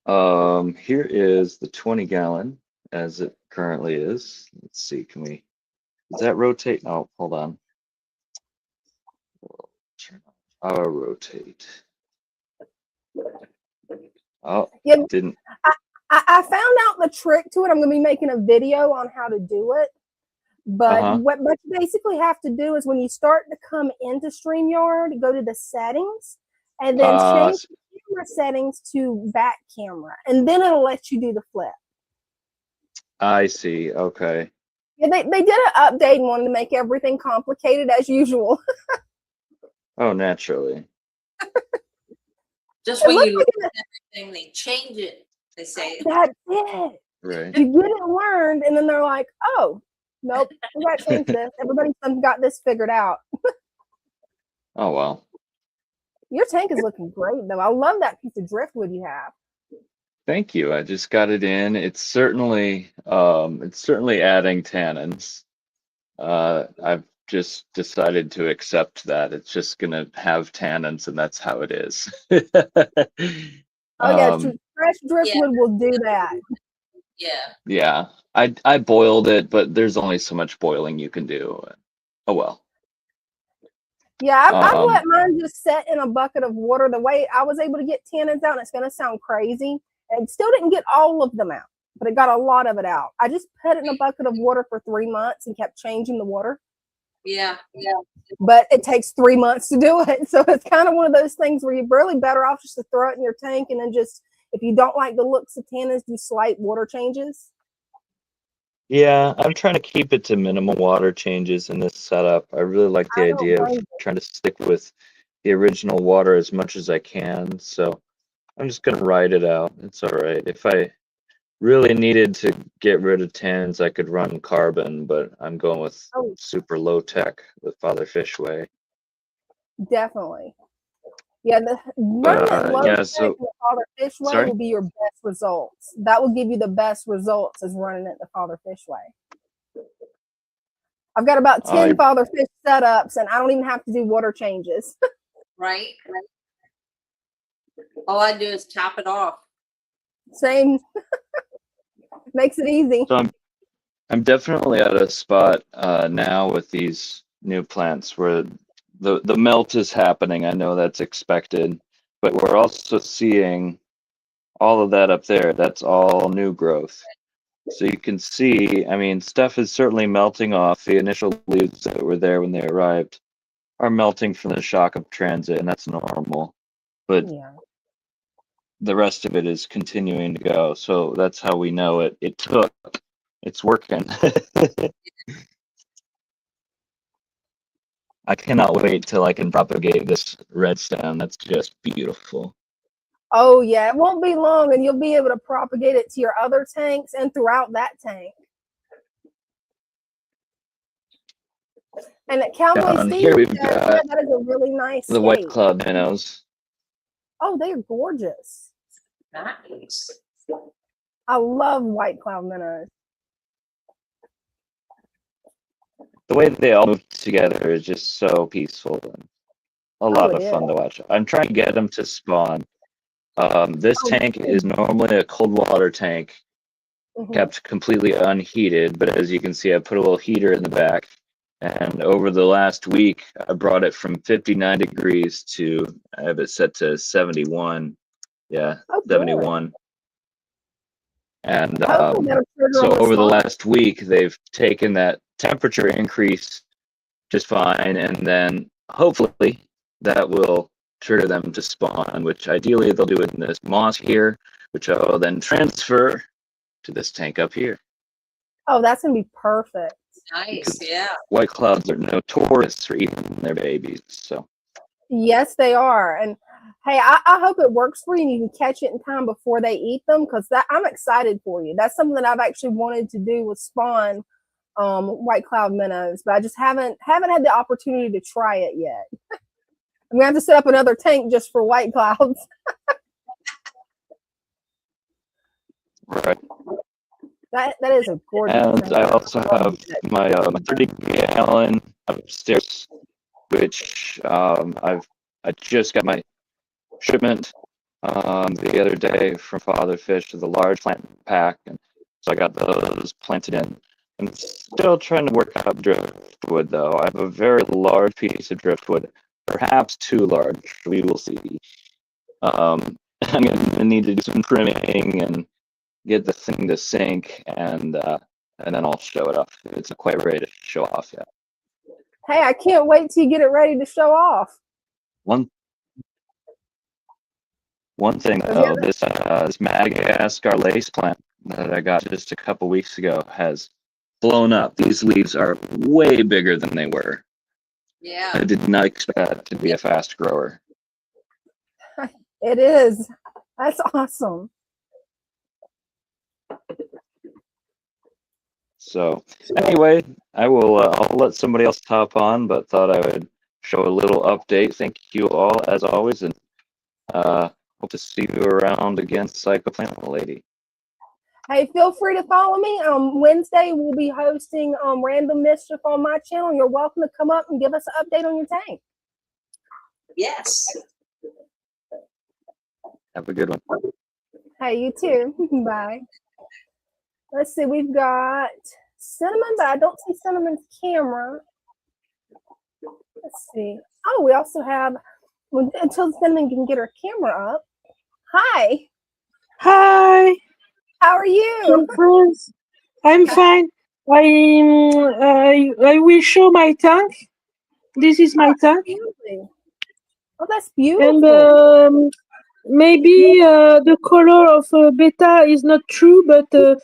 Here is the 20-gallon as it currently is. Let's see, does that rotate? Oh, hold on. Turn on power rotate. Oh, Yeah, didn't. I found out the trick to it. I'm going to be making a video on how to do it. But Uh-huh. what you basically have to do is when you start to come into StreamYard, go to the settings and then change the camera settings to back camera. And then it'll let you do the flip. I see. Okay. Yeah, they did an update and wanted to make everything complicated as usual. Oh, naturally. Just It when looks you like learn everything, they change it. They say, that's it. Right. You get it learned, and then they're like, "Oh, nope, we got to change this." Everybody's got this figured out. Oh well. Your tank is looking great, though. I love that piece of driftwood you have. Thank you. I just got it in. It's certainly adding tannins. I've just decided to accept that. It's just gonna have tannins and that's how it is. Oh yeah, Um, fresh driftwood will do that. yeah. yeah. I boiled it, but there's only so much boiling you can do. Oh well. Yeah, I've let Um, mine just set in a bucket of water. The way I was able to get tannins out, and it's going to sound crazy, and still didn't get all of them out, but it got a lot of it out. I just put it in a bucket of water for 3 months and kept changing the water. Yeah. Yeah. But it takes 3 months to do it. So it's kind of one of those things where you're really better off just to throw it in your tank and then just, if you don't like the looks of tannins, do slight water changes. yeah, I'm trying to keep it to minimal water changes in this setup. I really like the I don't idea of blame you. trying to stick with the original water as much as I can. So I'm just gonna ride it out. It's all right. If I really needed to get rid of tannins, I could run carbon, but I'm going with Oh, super low tech with Father Fish Way. definitely. Yeah, the running it low Yeah, tech so the Father Fish Way sorry. will be your best results. That will give you the best results as running it the Father Fish Way. I've got about 10 I Father Fish setups, and I don't even have to do water changes. Right. All I do is top it off. Same. Makes it easy. so I'm definitely at a spot now with these new plants where the melt is happening. I know that's expected, but we're also seeing all of that up there. That's all new growth. So you can see, I mean, stuff is certainly melting off. The initial leaves that were there when they arrived are melting from the shock of transit, and that's normal. But Yeah. the rest of it is continuing to go. So that's how we know it took. It's working. I cannot wait till I can propagate this redstone. That's just beautiful. Oh, yeah. It won't be long, and you'll be able to propagate it to your other tanks and throughout that tank. And at Cowboy Down Steve, here we've yeah, got that is a really nice the white scape. cloud minnows. Oh, they are gorgeous. Nice. I love white cloud minnows. The way they all move together is just so peaceful and a lot of fun to watch. I'm trying to get them to spawn. This tank is normally a cold water tank, kept completely unheated, but as you can see, I put a little heater in the back. And over the last week, I brought it from 59 degrees to, I have it set to 71. Yeah, 71. And so over the last week, they've taken that temperature increase just fine. And then hopefully that will trigger them to spawn, which ideally they'll do it in this moss here, which I will then transfer to this tank up here. Oh, that's going to be perfect. Nice, yeah. White clouds are notorious for eating their babies. So yes, they are. And hey, I hope it works for you and you can catch it in time before they eat them, because I'm excited for you. That's something that I've actually wanted to do with spawn white cloud minnows, but I just haven't had the opportunity to try it yet. I'm gonna have to set up another tank just for white clouds. Right. That is a gorgeous And tank. I also have my 30-gallon upstairs, which I just got my shipment the other day from Father Fish, the large plant pack, and so I got those planted in. I'm still trying to work out driftwood, though. I have a very large piece of driftwood, perhaps too large. We will see. I'm going to need to do some trimming and get the thing to sink, and then I'll show it off. It's not quite ready to show off yet. Hey, I can't wait till you get it ready to show off. One thing though, this Madagascar lace plant that I got just a couple weeks ago has blown up. These leaves are way bigger than they were. Yeah. I did not expect that to be a fast grower. It is. That's awesome. So anyway, I'll let somebody else hop on, but thought I would show a little update. Thank you all as always, and hope to see you around again, PsychoPlantLady. Hey, feel free to follow me. Wednesday we'll be hosting Random Mischief on my channel. You're welcome to come up and give us an update on your tank. Yes. Have a good one. Hey, you too. Bye. Let's see, we've got Cinnamon, but I don't see Cinnamon's camera. Let's see. Oh, we also have, until Cinnamon can get her camera up. Hi. Hi. How are you? I'm fine. I will show my tank. This is my tank. Oh, that's beautiful. And maybe the color of beta is not true, but the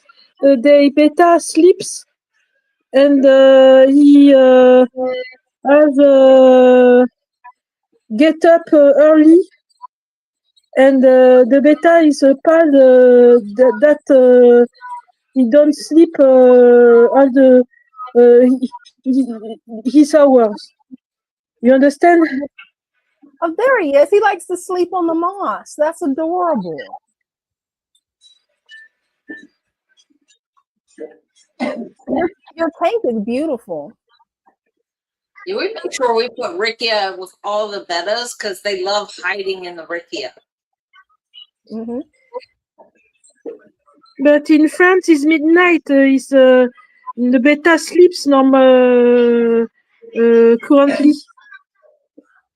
beta sleeps, and he has get up early, and the beta is a pal that he don't sleep all the his hours. You understand? Oh, there he is. He likes to sleep on the moss. That's adorable. Your tank is beautiful. Yeah, we make sure we put Rickia with all the bettas because they love hiding in the Rickia. Mm-hmm. But in France, it's midnight. The beta sleeps normal currently.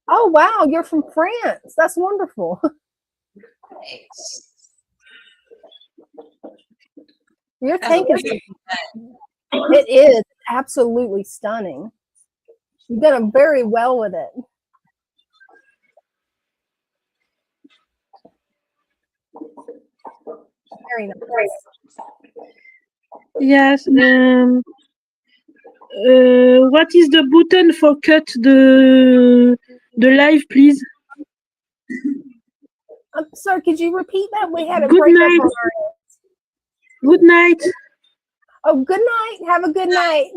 Oh, wow. You're from France. That's wonderful. Nice. Your tank is, it is absolutely stunning. You've done very well with it. Very nice. Yes. What is the button for cut the live, please? Sir, could you repeat that? We had a Good break night. up on our end. Good night. Oh, good night. Have a good night.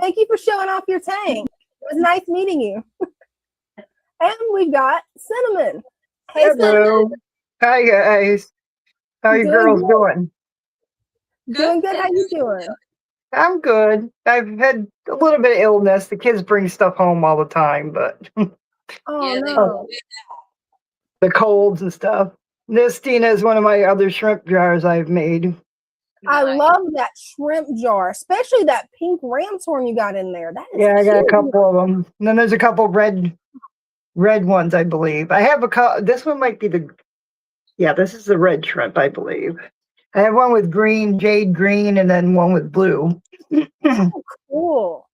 Thank you for showing off your tank. It was nice meeting you. And we've got Cinnamon. Hey, Hello. Hi, guys. How you girls doing? Doing good. How you doing? I'm good. I've had a little bit of illness. The kids bring stuff home all the time, but Oh, Yeah, no. the colds and stuff. This, Dina, is one of my other shrimp jars I've made. I Nice. love that shrimp jar, especially that pink ram's horn you got in there. That is Yeah, I got a cute. couple of them. And then there's a couple red ones, I believe. I have this one might be this is the red shrimp, I believe. I have one with green, jade green, and then one with blue. Oh, cool.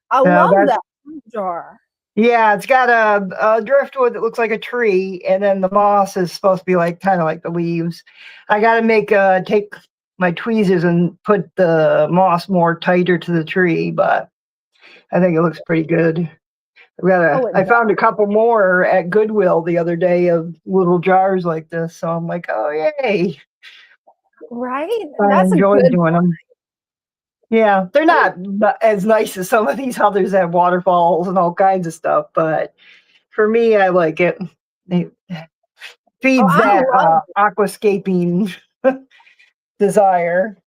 I Now love that shrimp jar. Yeah, it's got a driftwood that looks like a tree, and then the moss is supposed to be kind of like the leaves. I got to take my tweezers and put the moss more tighter to the tree, but I think it looks pretty good. I found a couple more at Goodwill the other day of little jars like this, so I'm like, oh yay! Right? I That's enjoy a good doing them. Yeah, they're not as nice as some of these others that have waterfalls and all kinds of stuff, but for me, I like it. It feeds I that love aquascaping desire.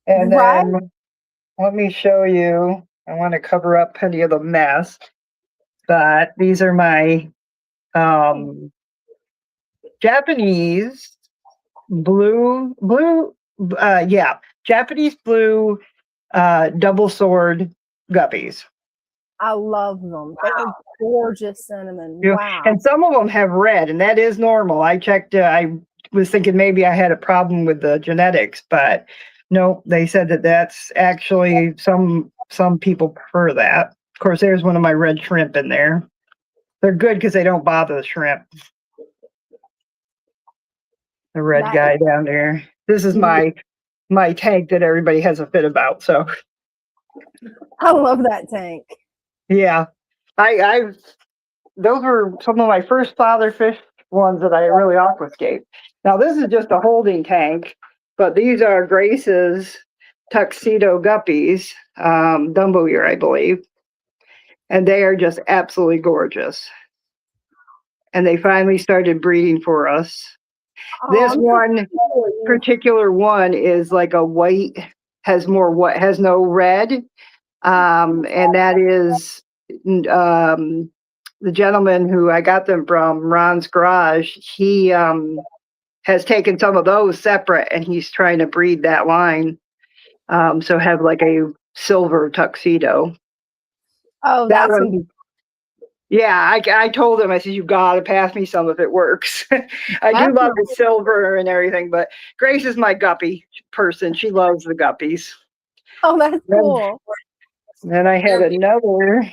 And Right? then let me show you. I want to cover up any of the mess, but these are my Japanese Japanese blue double sword guppies. I love them. They are gorgeous, Cinnamon. You know, Wow. and some of them have red, and that is normal. I checked. I was thinking maybe I had a problem with the genetics, but no, they said that that's actually some people prefer that. Of course, there's one of my red shrimp in there. They're good because they don't bother the shrimp. The red That guy down there. This is my tank that everybody has a fit about. So I love that tank. yeah, I those were some of my first fatherfish ones that I really aquascaped. Now this is just a holding tank, but these are Grace's tuxedo guppies, Dumbo ear, I believe, and they are just absolutely gorgeous. And they finally started breeding for us. This one particular one is like a white, has no red, and that is the gentleman who I got them from, Ron's Garage. He has taken some of those separate, and he's trying to breed that line. So have like a silver tuxedo. Oh, That that's one. Yeah, I told him, I said, you gotta pass me some if it works. I do love the silver and everything, but Grace is my guppy person. She loves the guppies. Oh, that's cool. Then I had another.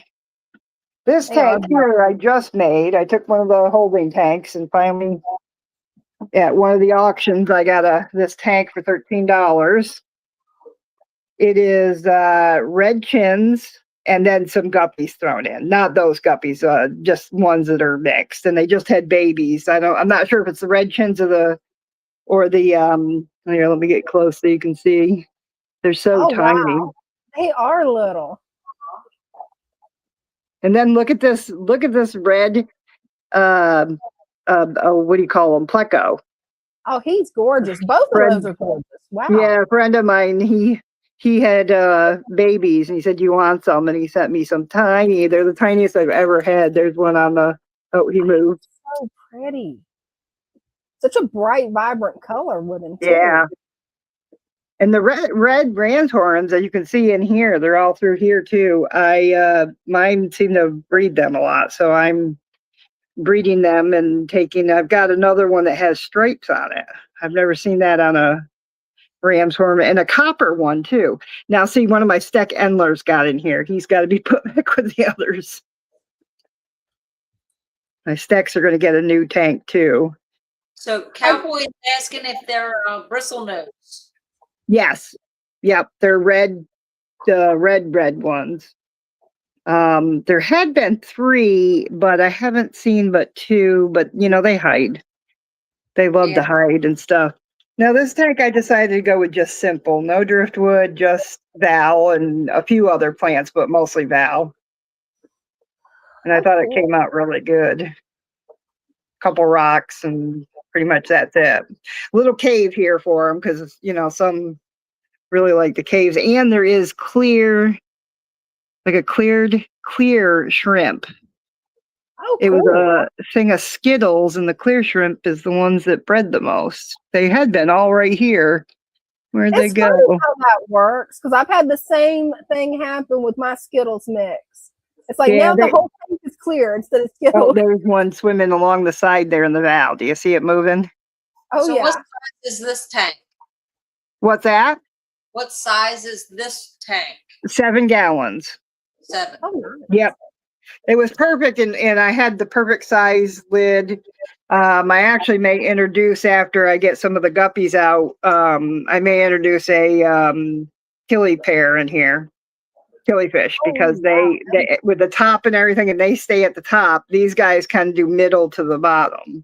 This tank here I just made. I took one of the holding tanks and finally at one of the auctions I got this tank for $13. It is red chins and then some guppies thrown in. Not those guppies, just ones that are mixed, and they just had babies. I'm not sure if it's the red chins or the here, let me get close so you can see. They're so tiny. Wow. They are little. And then look at this red what do you call them? Pleco. Oh, he's gorgeous. Both of those are gorgeous. Wow. Yeah, a friend of mine, he had babies and he said, "Do you want some?" And he sent me some tiny. They're the tiniest I've ever had. There's one on the he moved. So pretty. Such a bright, vibrant color with them too. Yeah. And the red ram's horns that you can see in here, they're all through here too. Mine seem to breed them a lot, so I'm breeding them and I've got another one that has stripes on it. I've never seen that on a ram's horn, and a copper one too. Now see, one of my Steck Endlers got in here. He's got to be put back with the others. My Stecks are going to get a new tank too. So Cowboy is asking if they're bristle nose. Yes. Yep. They're red ones. There had been 3, but I haven't seen but 2, but they hide. They love to hide and stuff. Now this tank I decided to go with just simple. No driftwood, just Val and a few other plants, but mostly Val. And I thought it came out really good. Couple rocks and pretty much that's it. Little cave here for them because some really like the caves, and there is clear shrimp. Oh, It was a thing of Skittles, and the clear shrimp is the ones that bred the most. They had been all right here. Where'd they go? Funny how that works, because I've had the same thing happen with my Skittles mix. It's like now the whole tank is clear instead of Skittles. Oh, there's one swimming along the side there in the valve. Do you see it moving? Oh, so yeah. what size is this tank? What's that? What size is this tank? 7 gallons. 7. Oh, nice. Yep. It was perfect, and I had the perfect size lid. I actually may introduce, after I get some of the guppies out, I may introduce a killie pair in here. Killifish, because they with the top and everything, and they stay at the top. These guys kind of do middle to the bottom.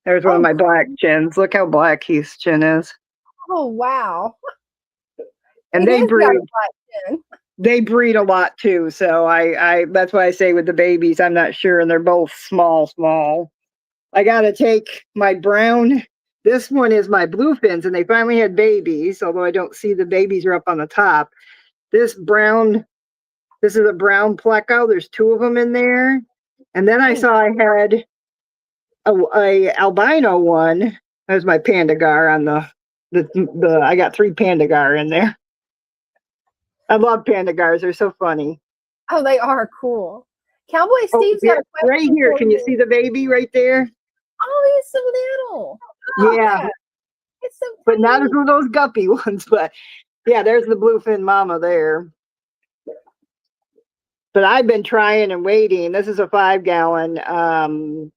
There's one of my black chins. Look how black his chin is. Oh, wow. And they breed. they breed a lot too. So I that's why I say with the babies, I'm not sure. And they're both small. I got to take my brown. This one is my bluefins, and they finally had babies, although I don't see the babies are up on the top. This is a brown pleco. There's 2 of them in there. And then I saw I had a albino one. There's my pandagar on the I got 3 pandagar in there. I love pandagars. They're so funny. Oh, they are cool. Cowboy Steve's got a question right here. for Can you see the baby right there? Oh, he's so little. Yeah. It's so But not tiny. as those guppy ones, but yeah, there's the bluefin mama there. But I've been trying and waiting. This is a 5-gallon. They're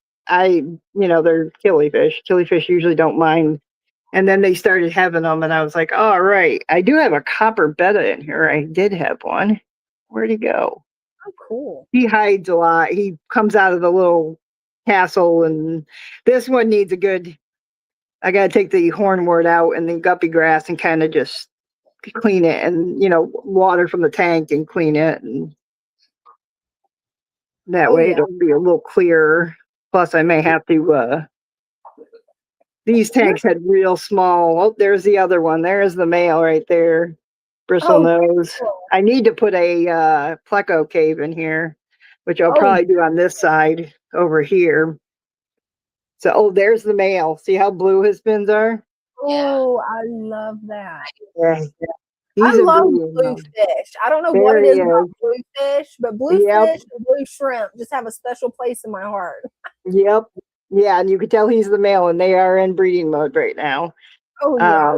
killifish. Killifish usually don't mind. And then they started having them, and I was like, all right. I do have a copper betta in here. I did have one. Where'd he go? Oh, cool. He hides a lot. He comes out of the little castle, and this one needs a good. I got to take the hornwort out and the guppy grass and kind of just clean it, and water from the tank and clean it, and that way it'll be a little clearer. Plus, I may have to. These tanks had real small. Oh, there's the other one. There's the male right there, bristle nose. Cool. I need to put a pleco cave in here, which I'll probably do on this side over here. So, there's the male. See how blue his fins are? Oh, I love that. Yeah. I love bluefish. I don't know what it is about bluefish, but bluefish and blue shrimp just have a special place in my heart. Yep. Yeah, and you can tell he's the male, and they are in breeding mode right now. Oh, yeah.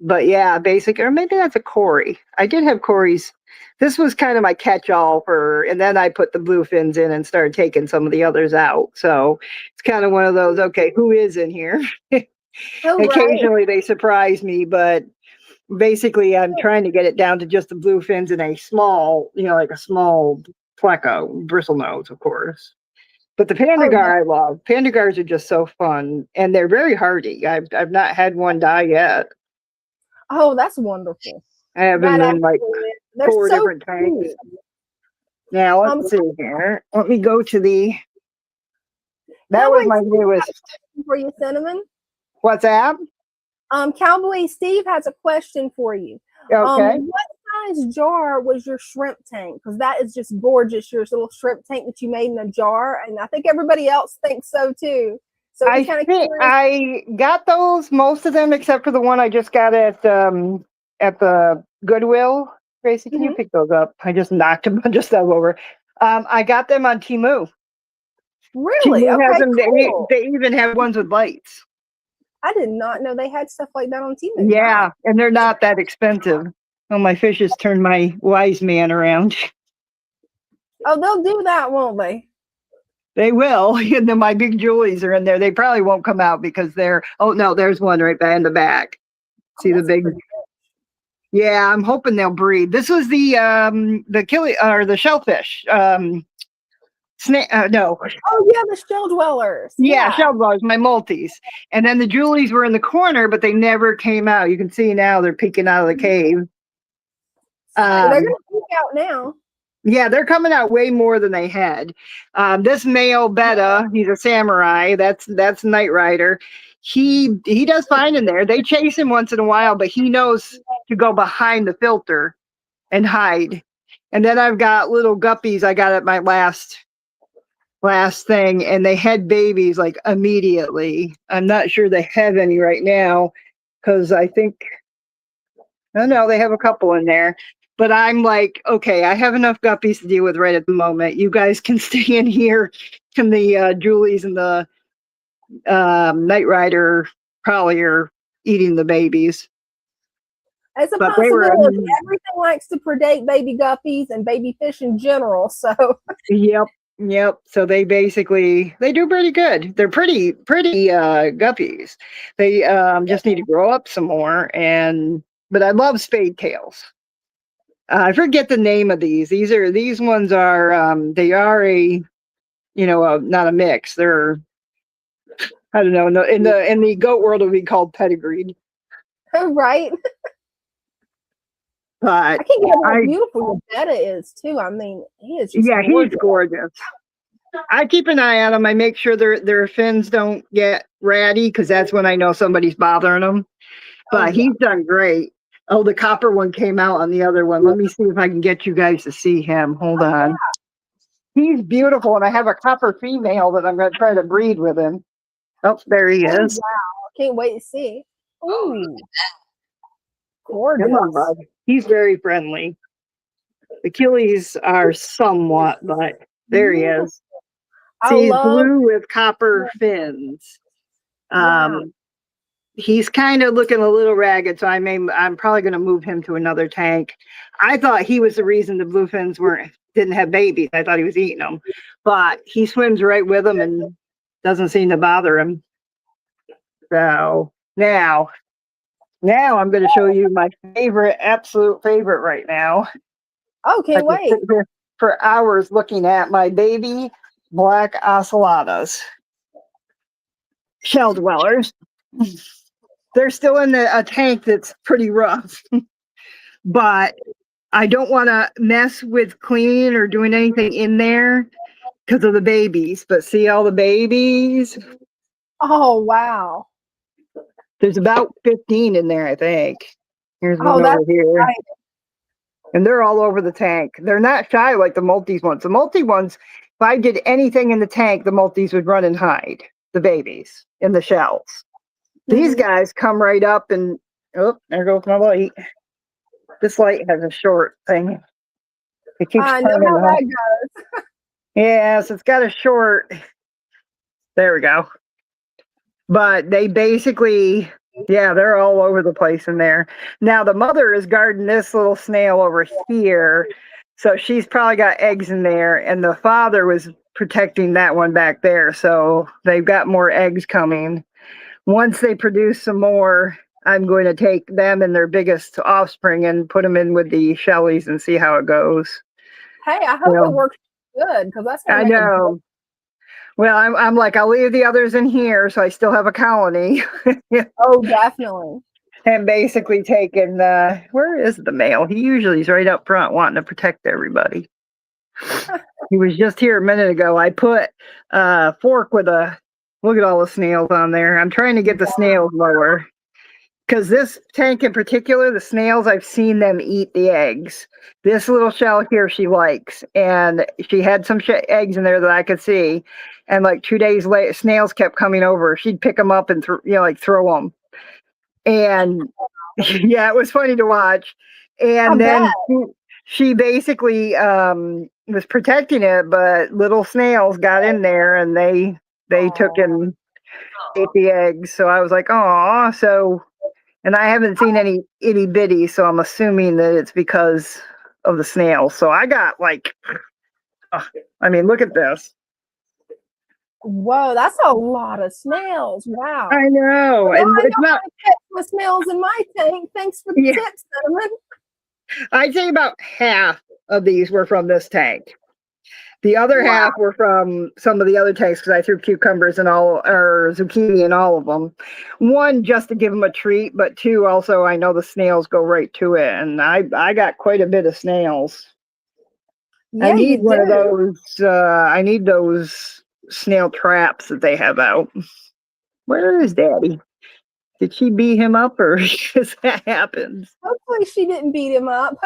But yeah, or maybe that's a Cory. I did have Cory's. This was kind of my catch-all and then I put the bluefins in and started taking some of the others out. So it's kind of one of those, okay, who is in here? Occasionally they surprise me, but basically I'm trying to get it down to just the bluefins and a small, like a small pleco, bristle nose, of course. But the pandagar I love. Pandagars are just so fun, and they're very hardy. I've not had one die yet. Oh, that's wonderful. I have them in like 4 different tanks. Now let's see here. Let me go to the. That was my newest. For you, Cinnamon. What's that? Cowboy Steve has a question for you. Okay. What size jar was your shrimp tank? Because that is just gorgeous. Your little shrimp tank that you made in a jar, and I think everybody else thinks so too. So I think I got those, most of them, except for the one I just got at the Goodwill. Gracie, can you pick those up? I just knocked a bunch of stuff over. I got them on Temu. Really? Temu has Okay, them, cool. They even have ones with lights. I did not know they had stuff like that on Temu. Yeah, and they're not that expensive. Oh, my fishes turned my wise man around. Oh, they'll do that, won't they? They will. And then my big Julies are in there. They probably won't come out because they're. Oh no, there's one right there in the back. See the big. Yeah, I'm hoping they'll breed. This was the shellfish. Snake. No. Oh yeah, the shell dwellers. Yeah, shell dwellers. My multis, and then the Julies were in the corner, but they never came out. You can see now they're peeking out of the cave. They're gonna peek out now. Yeah, they're coming out way more than they had. This male betta, he's a samurai. That's Knight Rider. He does fine in there. They chase him once in a while, but he knows to go behind the filter and hide. And then I've got little guppies I got at my last thing, and they had babies like immediately. I'm not sure they have any right now because I think, oh no, they have a couple in there. But I'm like, okay, I have enough guppies to deal with right at the moment. You guys can stay in here. And the Julies and the Knight Rider probably are eating the babies. It's a possibility. Everything likes to predate baby guppies and baby fish in general. So Yep. So they do pretty good. They're pretty guppies. They just need to grow up some more. But I love spade tails. I forget the name of these. These ones are they are not a mix. They're, I don't know. In the goat world, it would be called pedigreed. Right. But I can't get over how beautiful your betta is too. I mean, he is just he's gorgeous. I keep an eye on them. I make sure their fins don't get ratty because that's when I know somebody's bothering them. But he's done great. Oh, the copper one came out on the other one. Let me see if I can get you guys to see him. Hold on. He's beautiful, and I have a copper female that I'm going to try to breed with him. Oh, there he is. Wow. Can't wait to see. Ooh. Gorgeous. Come on, bud. He's very friendly. The Achilles are somewhat, but there he is. See, he's blue with copper fins. He's kind of looking a little ragged, so I'm probably going to move him to another tank. I thought he was the reason the blue fins didn't have babies. I thought he was eating them, but he swims right with them and doesn't seem to bother him. So now I'm going to show you my absolute favorite right now. Oh, can't wait. Sit here for hours looking at my baby black ocellatas, shell dwellers. They're still in a tank that's pretty rough, but I don't want to mess with cleaning or doing anything in there because of the babies. But see all the babies? Oh, wow. There's about 15 in there, I think. Here's one over here. Right. And they're all over the tank. They're not shy like the Maltese ones. The Maltese ones, if I did anything in the tank, the Maltese would run and hide, the babies in the shells. These guys come right up and, oh, there goes my light. This light has a short thing. It keeps turning off. Yes, it's got a short. There we go. But they basically, they're all over the place in there. Now, the mother is guarding this little snail over here. So she's probably got eggs in there. And the father was protecting that one back there. So they've got more eggs coming. Once they produce some more, I'm going to take them and their biggest offspring and put them in with the Shelleys and see how it goes. Hey, I hope it works good because that's. I know. Well, I'm like, I'll leave the others in here so I still have a colony. Oh, definitely. And basically taking where is the male? He usually is right up front wanting to protect everybody. He was just here a minute ago. I put a fork with look at all the snails on there. I'm trying to get the snails lower. Because this tank in particular, the snails, I've seen them eat the eggs. This little shell here she likes. And she had some eggs in there that I could see. And like 2 days later, snails kept coming over. She'd pick them up and throw them. And yeah, it was funny to watch. And then she basically was protecting it, but little snails got in there and they took and ate the eggs. So I was like, oh, so. And I haven't seen any itty bitty, so I'm assuming that it's because of the snails. So I got like, look at this. Whoa, that's a lot of snails. Wow. I know. Well, and it's not the snails in my tank. Thanks for the tips, Cinnamon. I'd say about half of these were from this tank. The other half were from some of the other tanks because I threw cucumbers and zucchini in all of them. One, just to give them a treat, but two, also, I know the snails go right to it. And I got quite a bit of snails. Yeah, I need one of those. I need those snail traps that they have out. Where is Daddy? Did she beat him up or because that happens? Hopefully she didn't beat him up.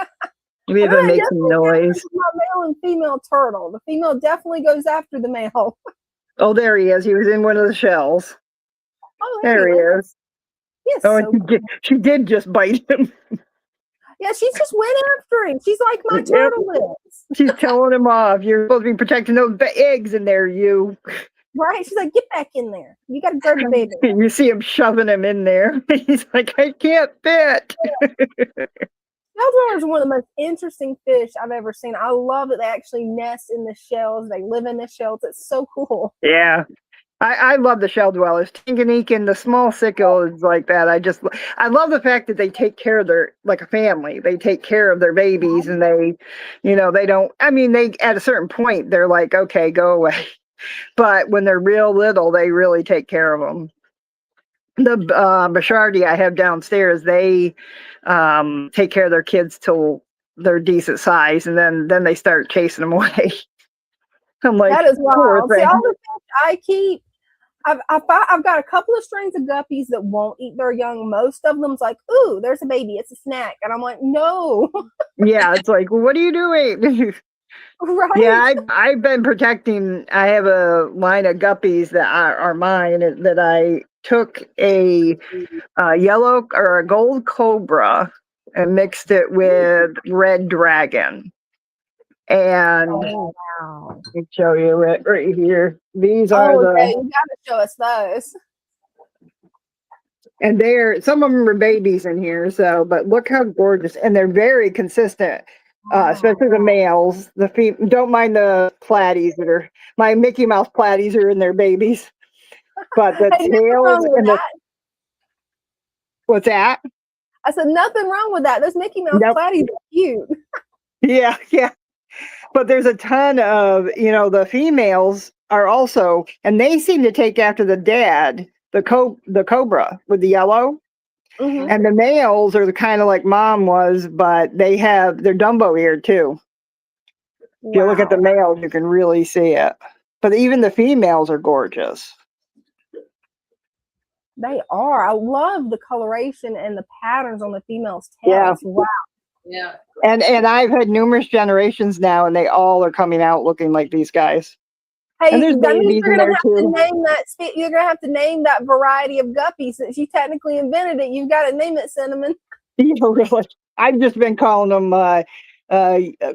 Maybe if I make some noise. My male and female turtle. The female definitely goes after the male. Oh, there he is. He was in one of the shells. Oh, there he is. Yes. Oh, and she did just bite him. Yeah, she just went after him. She's like my turtle is. She's telling him off. You're supposed to be protecting those eggs in there, you. Right. She's like, get back in there. You got to guard the baby. You see him shoving him in there. He's like, I can't fit. Shell dwellers are one of the most interesting fish I've ever seen. I love that they actually nest in the shells. They live in the shells. It's so cool. Yeah. I love the shell dwellers. Tinganique and the small sickles like that. I love the fact that they take care of like a family. They take care of their babies and they don't, they, at a certain point, they're like, okay, go away. But when they're real little, they really take care of them. the Bashardi I have downstairs, they take care of their kids till they're decent size, and then they start chasing them away. I'm like, That is poor wild. See, thing. all the fish I keep, I've got a couple of strings of guppies that won't eat their young. Most of them's like, ooh, there's a baby, it's a snack. And I'm like, no. Yeah, it's like, what are you doing? Right? Yeah, I've been protecting. I have a line of guppies that are mine that I took a yellow or a gold cobra and mixed it with red dragon. And Oh, wow. let me show you it right here. These are Oh, okay. the, You gotta show us those. and some of them are babies in here. So, but look how gorgeous, and they're very consistent. Especially the males. Don't mind the platies that are my Mickey Mouse platies are in their babies, but the Hey, nothing tails wrong with and the that. what's that? I said nothing wrong with that. Those Mickey Mouse Nope. platies are cute. Yeah, yeah. But there's a ton of the females are also, and they seem to take after the dad, the cobra with the yellow. Mhm. And the males are the kind of like mom was, but they're Dumbo eared too. If you look at the Wow. males, you can really see it. But even the females are gorgeous. They are. I love the coloration and the patterns on the females' Yeah. tails. Wow. Yeah. And I've had numerous generations now, and they all are coming out looking like these guys. Hey, And there's that means babies you're in gonna there have to too. name that. You're gonna have to name that variety of guppy since you technically invented it. You've got to name it Cinnamon. Really, I've just been calling them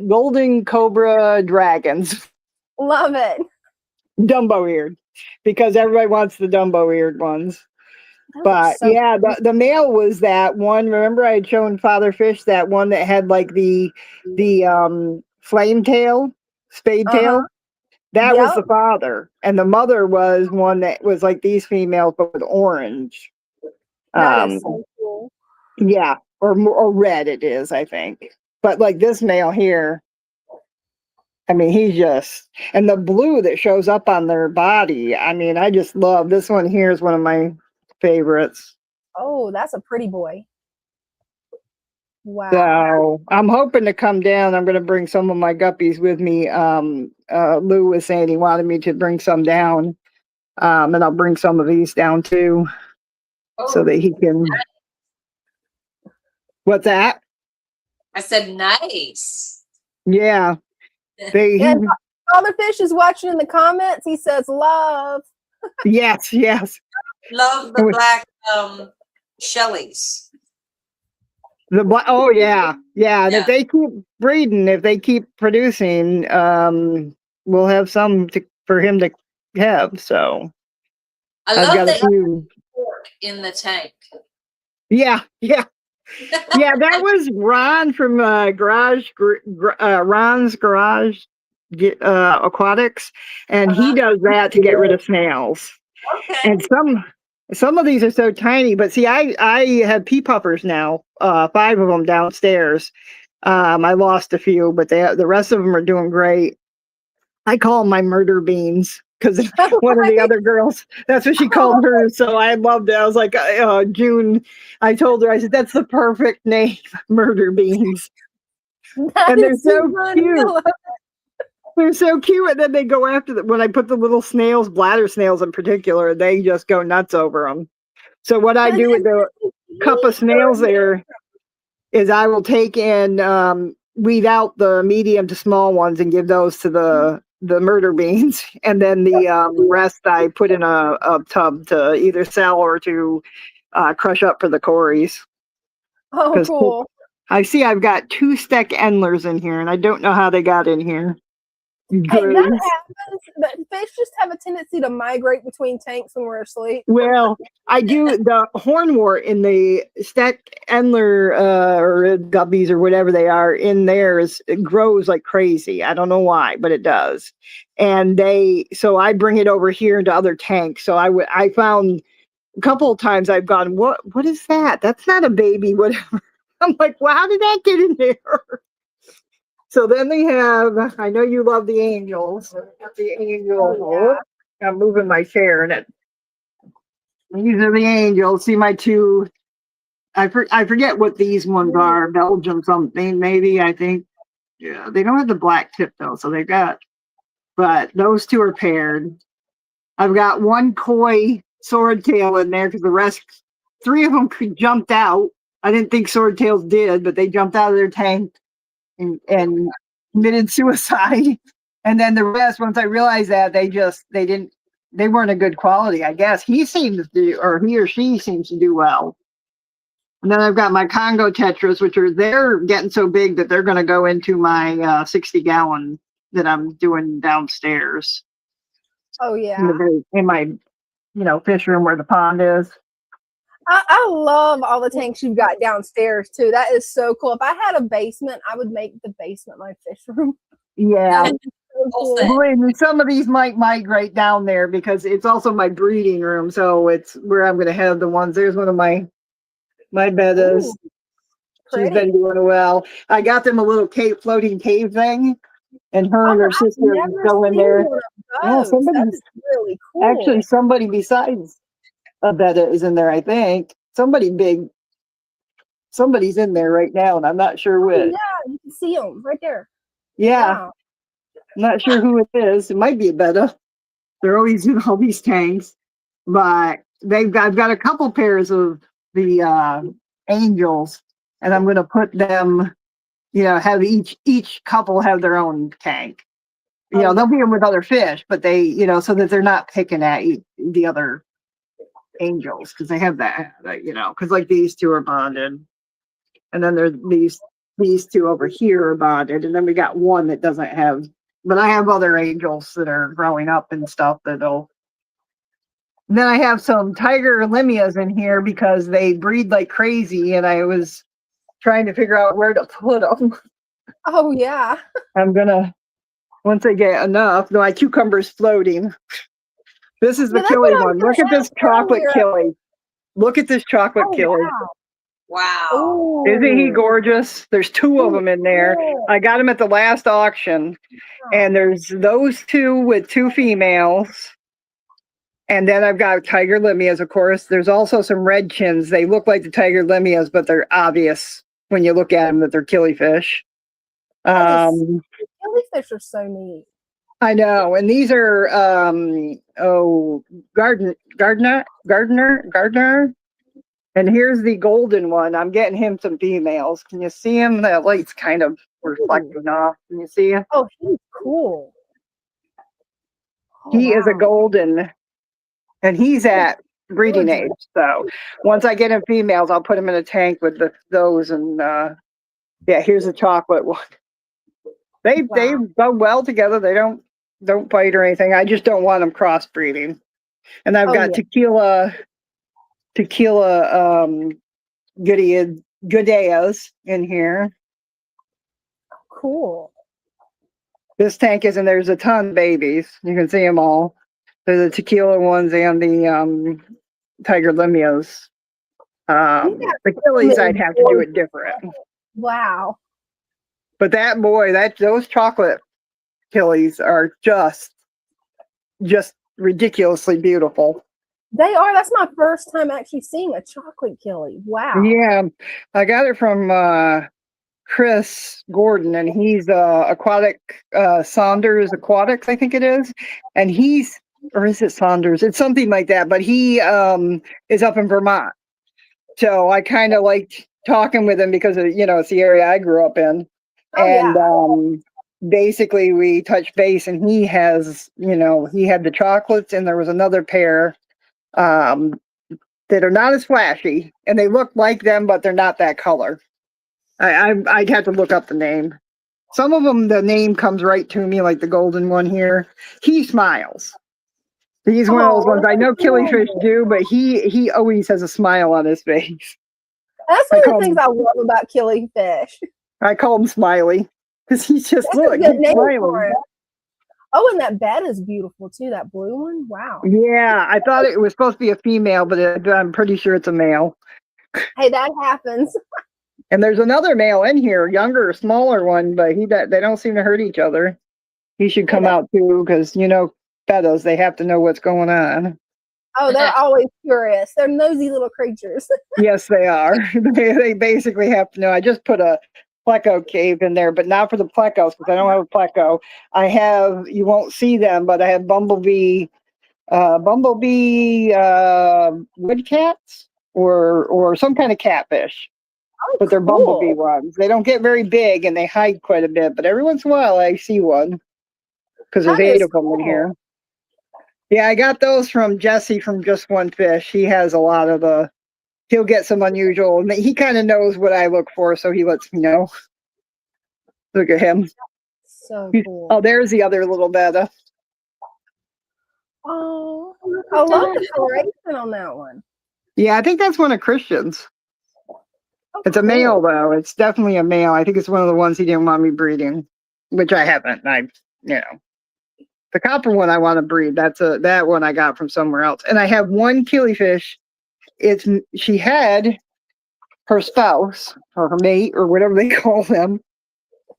golden cobra dragons, Love it. Dumbo eared, because everybody wants the Dumbo eared ones. Those are But so yeah, the male was that one. Remember, I had shown Father Fish that one that had like the flame tail, spade tail. That was Yep. the father, and the mother was one that was like these females, but with orange. That is so cool. Yeah, or red it is, I think. But like this male here, I mean, he's just, and the blue that shows up on their body. I mean, I just love this one here is one of my favorites. Oh, that's a pretty boy. Wow. So I'm hoping to come down. I'm going to bring some of my guppies with me. Lou was saying he wanted me to bring some down, and I'll bring some of these down too, so that he can. What's that? I said nice. Yeah. And Father Fish is watching in the comments. He says love. Yes, yes. Love the black Shelleys. Oh yeah, yeah. And Yeah. if they keep breeding, if they keep producing, we'll have some for him to have. So I I've love got a that few. pork in the tank. Yeah, yeah, yeah. That was Ron from Ron's Garage Aquatics, and he does that to get rid of snails. Okay. And some of these are so tiny, but see, I have pea puffers now, 5 of them downstairs. I lost a few, but the rest of them are doing great. I call them my murder beans because one of the other girls, that's what she called hers. So I loved it. I was like, June, I told her, I said, that's the perfect name, murder beans. And they're so cute. They're so cute, and then they go after when I put the little snails, bladder snails in particular, they just go nuts over them. So what I do with the cup of snails there is I will take and weed out the medium to small ones and give those to the murder beans, and then the rest I put in a tub to either sell or to crush up for the cories. Oh, cool. I see I've got 2 Steck Endlers in here, and I don't know how they got in here. Hey, that happens. But fish just have a tendency to migrate between tanks when we're asleep. Well, I do the hornwort in the Steck Endler or guppies or whatever they are in theirs. It grows like crazy. I don't know why, but it does. And so I bring it over here into other tanks. So I found a couple of times I've gone, what is that? That's not a baby, whatever. I'm like, well, how did that get in there? So then they have, I know you love the angels. The angel. Oh, yeah. I'm moving my chair and it. These are the angels. See my two. I forget what these ones are. Belgium something, maybe. I think. Yeah, they don't have the black tip though, so they've got. But those two are paired. I've got one koi swordtail in there because the rest, 3 of them jumped out. I didn't think swordtails did, but they jumped out of their tank and committed suicide. And then the rest, once I realized that, they weren't a good quality, I guess. He or she seems to do well. And then I've got my Congo tetras, they're getting so big that they're going to go into my 60-gallon that I'm doing downstairs. Oh yeah. In my, fish room where the pond is. I love all the tanks you've got downstairs too. That is so cool. If I had a basement, I would make the basement my fish room. Yeah. So cool. Believe me, some of these might migrate down there because it's also my breeding room. So it's where I'm going to have the ones. There's one of my bettas. She's been doing well. I got them a little floating cave thing, and her and her sister go in there. Yeah, that's really cool. Actually, somebody besides a betta is in there. I think somebody's in there right now, and I'm not sure which. Yeah, you can see them right there. Yeah, wow. I'm not sure who it is. It might be a betta. They're always in all these tanks, but I've got a couple pairs of the angels, and I'm going to put them, have each couple have their own tank. They'll be in with other fish, but they, so that they're not picking at the other angels, because they have that, because like these two are bonded, and then there's these two over here are bonded, and then we got one that doesn't have. But I have other angels that are growing up and stuff that'll. Then I have some tiger limias in here because they breed like crazy, and I was trying to figure out where to put them. Oh yeah. I'm gonna, once I get enough. My cucumber's floating. This is the killie one. Look at this chocolate killie. Look at this chocolate killie. Wow. Isn't he gorgeous? There's 2 of them in there. I got them at the last auction, and there's those 2 with 2 females. And then I've got tiger limias, of course. There's also some red chins. They look like the tiger limias, but they're obvious when you look at them that they're killifish. Killifish are so neat. I know. And these are Gardner. And here's the golden one. I'm getting him some females. Can you see him? The light's kind of reflecting off. Can you see him? Oh, he's cool. He is a golden, and he's at breeding age. So once I get him females, I'll put him in a tank with those. And here's a chocolate one. They go well together. They don't fight or anything. I just don't want them crossbreeding. And I've got tequila Goodeas in here. Cool. This tank is, and there's a ton of babies. You can see them all. There's the tequila ones and the tiger limias. The killies, I'd have to do it different. Wow. But those chocolate killies are just ridiculously beautiful. They are. That's my first time actually seeing a chocolate killie. Wow. Yeah, I got it from Chris Gordon, and he's Saunders Aquatics, I think it is. And or is it Saunders? It's something like that. But he is up in Vermont. So I kind of liked talking with him because it's the area I grew up in. Basically we touched base, and he has, he had the chocolates, and there was another pair that are not as flashy, and they look like them, but they're not that color. I'd have to look up the name. Some of them, the name comes right to me, like the golden one here. He smiles. He's one of those ones. I know killifish do, but he always has a smile on his face. That's one of the things I love about killifish. I call him Smiley because he's just he's smiling. Oh, and that bed is beautiful too. That blue one. Wow. Yeah, I thought it was supposed to be a female, but I'm pretty sure it's a male. Hey, that happens. And there's another male in here, younger, smaller one, but they don't seem to hurt each other. He should come out too, because bettas, they have to know what's going on. Oh, they're always curious. They're nosy little creatures. Yes, they are. They basically have to know. I just put a pleco cave in there, but not for the plecos because I don't have a pleco. I have, you won't see them, but I have bumblebee wood cats or some kind of catfish. Oh, But they're cool. bumblebee ones. They don't get very big and they hide quite a bit, but every once in a while I see one because there's That 8 is of them in cool. here. Yeah, I got those from Jesse from Just One Fish. He has a lot of he'll get some unusual, and he kind of knows what I look for, so he lets me know. Look at him. So cool. Oh, there's the other little betta. Oh, I love the coloration on that one. Yeah, I think that's one of Christian's. Oh, It's a cool. male though. It's definitely a male. I think it's one of the ones he didn't want me breeding, which I haven't. The copper one I want to breed. That one I got from somewhere else. And I have one killifish. She had her spouse or her mate or whatever they call them.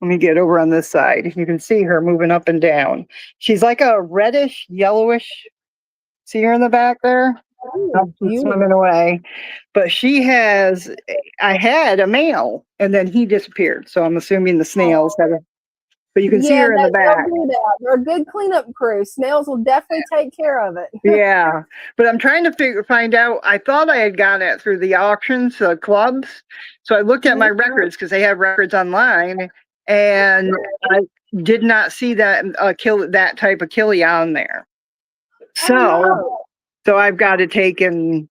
Let me get over on this side. You can see her moving up and down. She's like a reddish, yellowish. See her in the back there? Ooh, She's swimming away. But I had a male and then he disappeared. So I'm assuming the snails had but you can see her in the back. They'll do that. They're a good cleanup crew. Snails will definitely take care of it. Yeah, but I'm trying to find out. I thought I had gotten it through the auctions, clubs. So I looked at my records because they have records online, and I did not see that that type of killie on there. So I've got to take and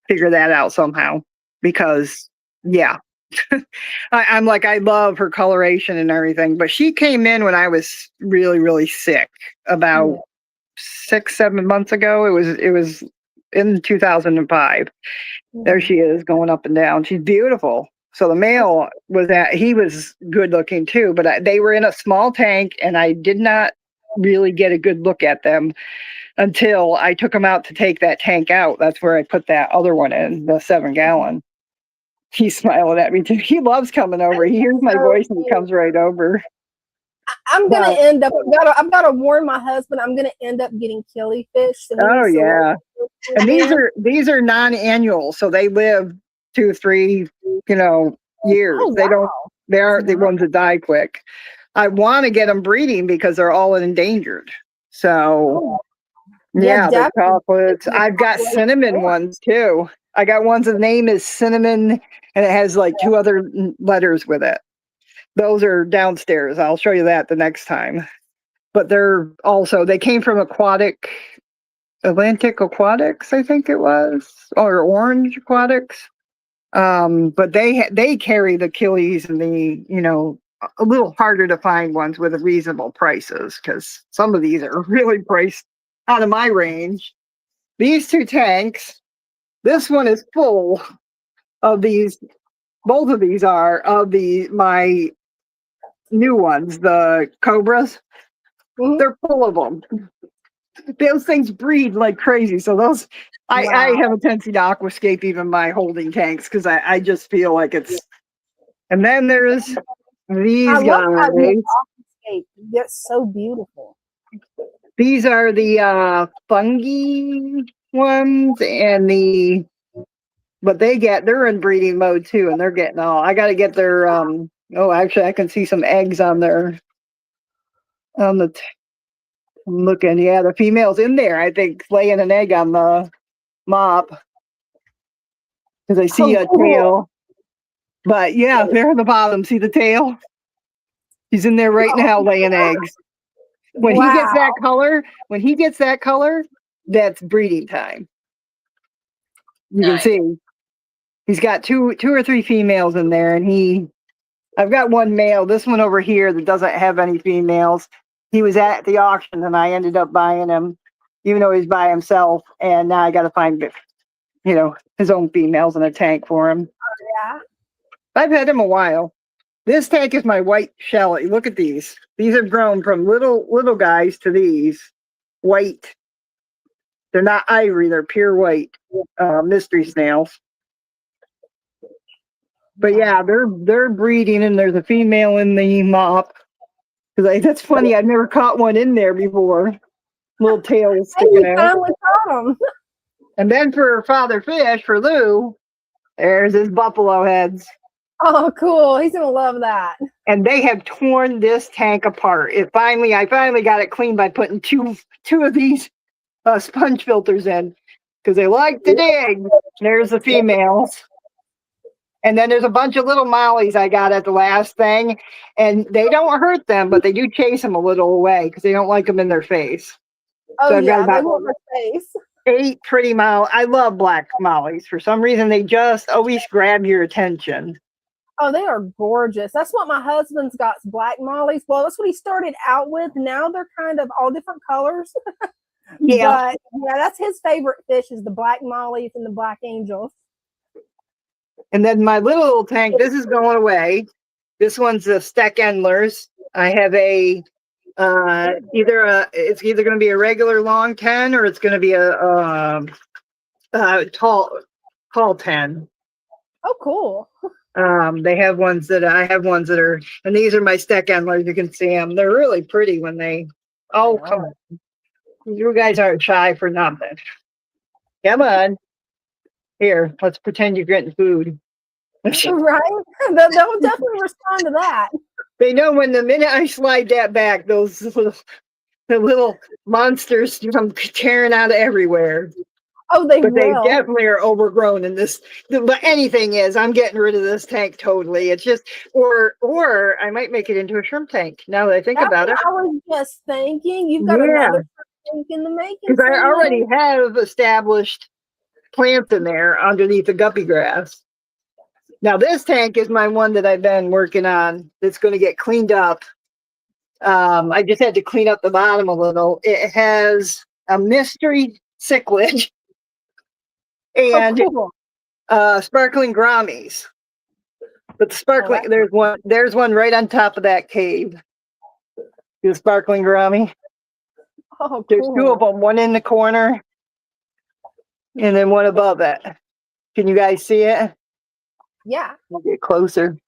figure that out somehow because yeah. I'm like, I love her coloration and everything, but she came in when I was really, really sick about 6-7 months ago. It was in 2005. There she is going up and down. She's beautiful. So the male he was good looking too, but they were in a small tank and I did not really get a good look at them until I took them out to take that tank out. That's where I put that other one in, the 7-gallon. He's smiling at me too. He loves coming over. He hears my voice and he comes right over. I'm gonna end up. I've got to warn my husband. I'm gonna end up getting killifish. Oh yeah, and these are non-annual, so they live 2-3, years. Oh, They don't. wow. They aren't the ones that die quick. I want to get them breeding because they're all endangered. So yeah, the chocolates. I've got cinnamon ones too. I got ones the name is cinnamon and it has like 2 other letters with it. Those are downstairs. I'll show you that the next time. But they came from Atlantic Aquatics, I think it was, or Orange Aquatics. But they carry the killies and the, a little harder to find ones with reasonable prices because some of these are really priced out of my range. These 2 tanks. This one is full of these. Both of these are of my new ones, the cobras. Mm-hmm. They're full of them. Those things breed like crazy. So those, I have a tendency to aquascape even my holding tanks because I just feel like it's. And then there's these guys. That's so beautiful. These are the fungi ones and but they're in breeding mode too, and they're getting I got to get their actually I can see some eggs on there. I'm looking, the female's in there, I think, laying an egg on the mop because I see a tail. But yeah, they're on the bottom. See the tail? He's in there right now laying eggs. When he gets that color, that's breeding time. You can see he's got two or three females in there, and I've got one male. This one over here that doesn't have any females. He was at the auction, and I ended up buying him, even though he's by himself. And now I got to find, his own females in a tank for him. Yeah, I've had him a while. This tank is my white shallot. Look at these. These have grown from little guys to these white. They're not ivory. They're pure white mystery snails. But yeah, they're breeding, and there's a female in the mop. That's funny. I've never caught one in there before. Little tail sticking out. Finally caught them. And then for Father Fish, for Lou, there's his buffalo heads. Oh, cool. He's gonna love that. And they have torn this tank apart. I finally got it cleaned by putting two of these sponge filters in because they like to dig. There's the females. And then there's a bunch of little mollies I got at the last thing. And they don't hurt them, but they do chase them a little away because they don't like them in their face. Oh So I've got yeah, they about want my face. 8 pretty mollies. I love black mollies. For some reason, they just always grab your attention. Oh, they are gorgeous. That's what my husband's got, black mollies. Well, that's what he started out with. Now they're kind of all different colors. Yeah. But yeah, that's his favorite fish is the black mollies and the black angels. And then my little tank, this is going away. This one's a Steck Endlers. I have it's either going to be a regular long 10 or it's going to be a tall 10. Oh, cool. I have ones that are, and these are my Steck Endlers. You can see them. They're really pretty when they, oh, come on. You guys aren't shy for nothing. Come on. Here, let's pretend you're getting food. Right? They'll definitely respond to that. They know when the minute I slide that back, the little monsters come tearing out of everywhere. Oh, they But will. they definitely are overgrown in this. But anything is, I'm getting rid of this tank totally. It's just, or I might make it into a shrimp tank. Now that I think about it, I was just thinking, you've got another tank in the making. because I somewhere. already have established plants in there underneath the guppy grass. Now this tank is my one that I've been working on. That's going to get cleaned up. I just had to clean up the bottom a little. It has a mystery cichlid and sparkling grommies. But the sparkling, there's one right on top of that cave. The sparkling grommy. Oh, cool. There's 2 of them, one in the corner and then one above it. Can you guys see it? Yeah. I'll get closer.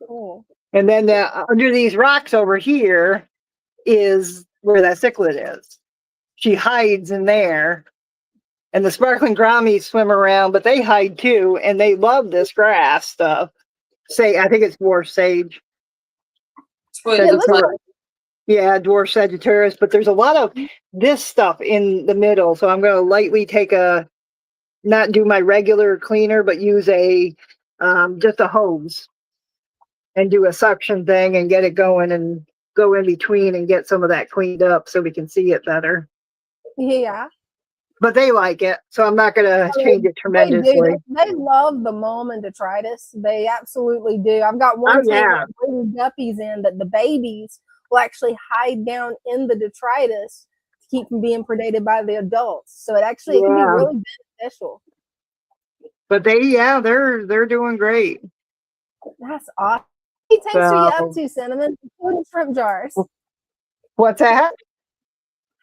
Cool. And then under these rocks over here is where that cichlid is. She hides in there. And the sparkling grommies swim around, but they hide too, and they love this grass stuff. I think it's dwarf sage. Yeah, dwarf Sagittarius, but there's a lot of this stuff in the middle. So I'm going to lightly not do my regular cleaner, but use just a hose and do a suction thing and get it going and go in between and get some of that cleaned up so we can see it better. Yeah. But they like it, so I'm not going to change it tremendously. They love the mom and detritus. They absolutely do. I've got one tank with guppies in that the babies will actually hide down in the detritus to keep from being predated by the adults. So it can be really beneficial. But they're doing great. That's awesome. How many tanks are you up to, Cinnamon? Including shrimp jars. What's that?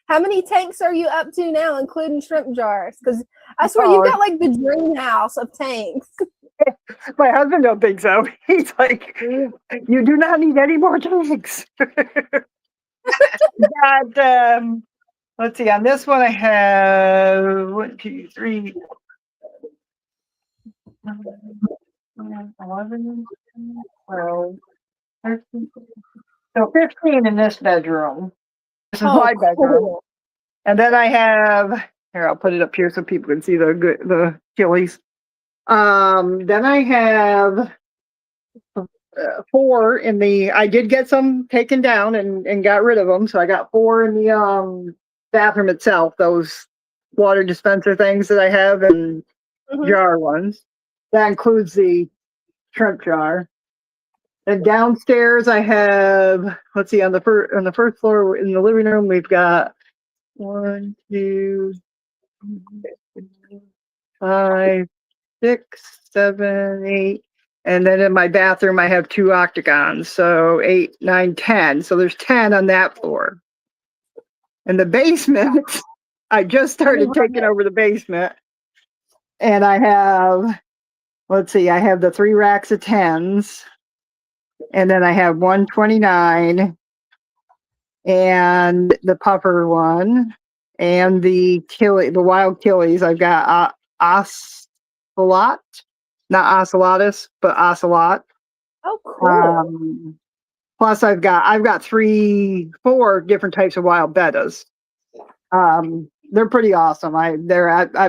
How many tanks are you up to now, including shrimp jars? Because I swear you got like the dream house of tanks. My husband don't think so. He's like, you do not need any more tanks. But let's see. On this one, I have 1, 2, 3, 11, 12, 13. So 15 in this bedroom. This is my bedroom. Cool. And then I have, here, I'll put it up here so people can see the chilies. Then I have 4 in the, I did get some taken down and got rid of them. So I got 4 in the bathroom itself, those water dispenser things that I have and jar ones. That includes the shrimp jar. And downstairs I have, let's see, on the first floor in the living room, we've got 1, 2, 5, 6, 7, 8. And then in my bathroom, I have 2 octagons. So 8, 9, 10. So there's 10 on that floor. And the basement, I just started taking over the basement. And I have, let's see, I have the 3 racks of 10s. And then I have 129 and the puffer one. and the wild killies. I've got ocelot, not ocelotus, but ocelot. Oh, cool. Plus, I've got 4 different types of wild bettas. They're pretty awesome. I've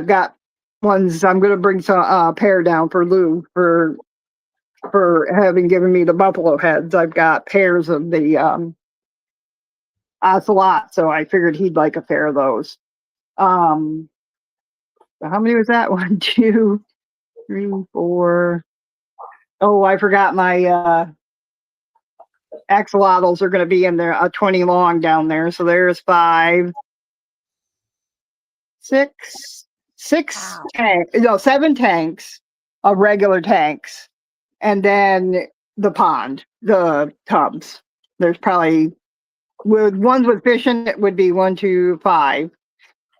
got ones. I'm going to bring some pair down for Lou for having given me the buffalo heads. I've got pairs of the ocelot, so I figured he'd like a pair of those. How many was that? 1, 2, 3, 4. Oh, I forgot my axolotls are going to be in there, a 20 long down there. So there's 5, 6, 7 tanks of regular tanks, and then the tubs. There's probably with ones with fish in it would be 1, 2, 5,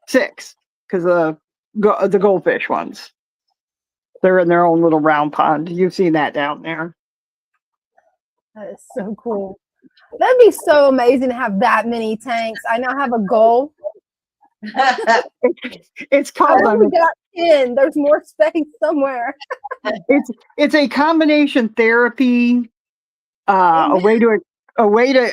6, because the goldfish ones. They're in their own little round pond. You've seen that down there. That is so cool. That'd be so amazing to have that many tanks. I now have a goal. It's I called. only got 10. There's more space somewhere. It's a combination therapy, a way to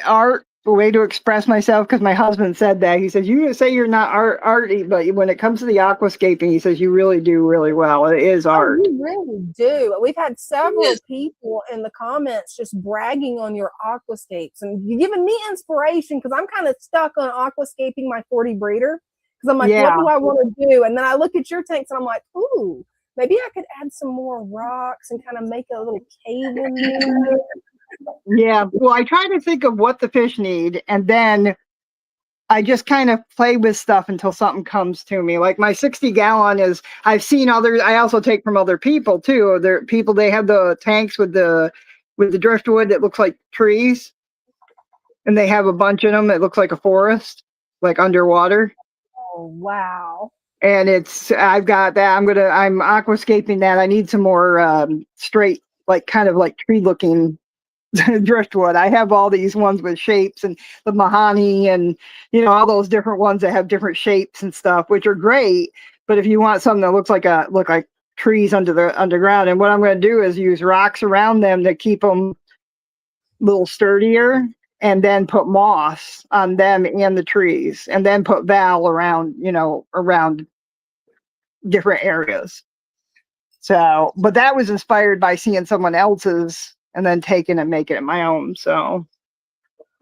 art, a way to express myself. Because my husband said that. He says, you say you're not arty, but when it comes to the aquascaping, he says you really do really well. It is art. You really do. We've had several people in the comments just bragging on your aquascapes, and you're giving me inspiration because I'm kind of stuck on aquascaping my 40 breeder. Because I'm like, what do I want to do? And then I look at your tanks and I'm like, ooh, maybe I could add some more rocks and kind of make a little cave in there. Yeah. Well, I try to think of what the fish need, and then I just kind of play with stuff until something comes to me. Like my 60-gallon is, I've seen others. I also take from other people too. They have the tanks with the driftwood that looks like trees, and they have a bunch in them. It looks like a forest, like underwater. Oh, wow. And I've got that. I'm aquascaping that. I need some more straight, like kind of like tree looking driftwood. I have all these ones with shapes and the mahogany and, all those different ones that have different shapes and stuff, which are great. But if you want something that look like trees underground, and what I'm going to do is use rocks around them to keep them a little sturdier, and then put moss on them and the trees, and then put val around different areas. So, but that was inspired by seeing someone else's and then taking and making it my own. So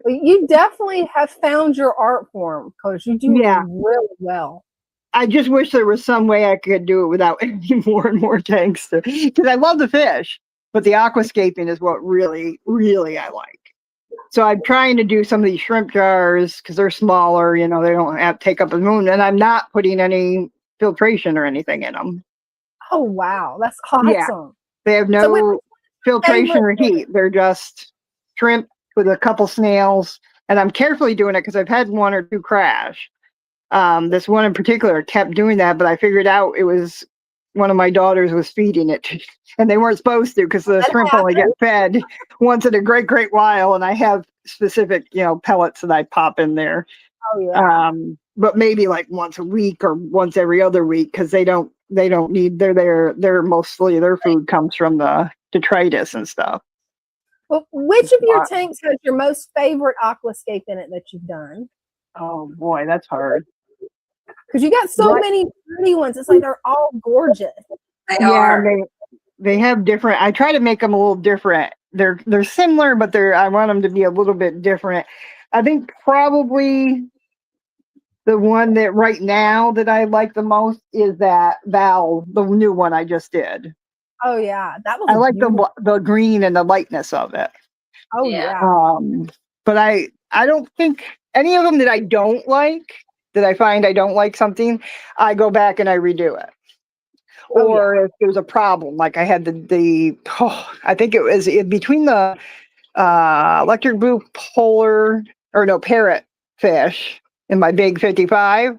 you definitely have found your art form because you do really well. I just wish there was some way I could do it without any more and more tanks, because I love the fish, but the aquascaping is what really, really I like. So I'm trying to do some of these shrimp jars because they're smaller, they don't have to take up a moon, and I'm not putting any filtration or anything in them. Oh, wow. That's awesome. Yeah. They have no filtration or heat. They're just shrimp with a couple snails. And I'm carefully doing it because I've had 1 or 2 crash. This one in particular kept doing that, but I figured out it was one of my daughters was feeding it, and they weren't supposed to, because the shrimp only get fed once in a great while. And I have specific, pellets that I pop in there. Oh, yeah. But maybe like once a week or once every other week, because they don't need, they're mostly, their food comes from the detritus and stuff. Well, which of your tanks has your most favorite aquascape in it that you've done? Oh boy, that's hard. Because you got so many pretty ones. It's like they're all gorgeous. They have different. I try to make them a little different. They're similar, but I want them to be a little bit different. I think probably the one that right now that I like the most is that Val, the new one I just did. Oh yeah, that was. I like the green and the lightness of it. Oh yeah. But I don't think any of them that I don't like, that I find I don't like something, I go back and I redo it. Or if there's a problem, like I had I think it was between the electric blue parrot fish in my big 55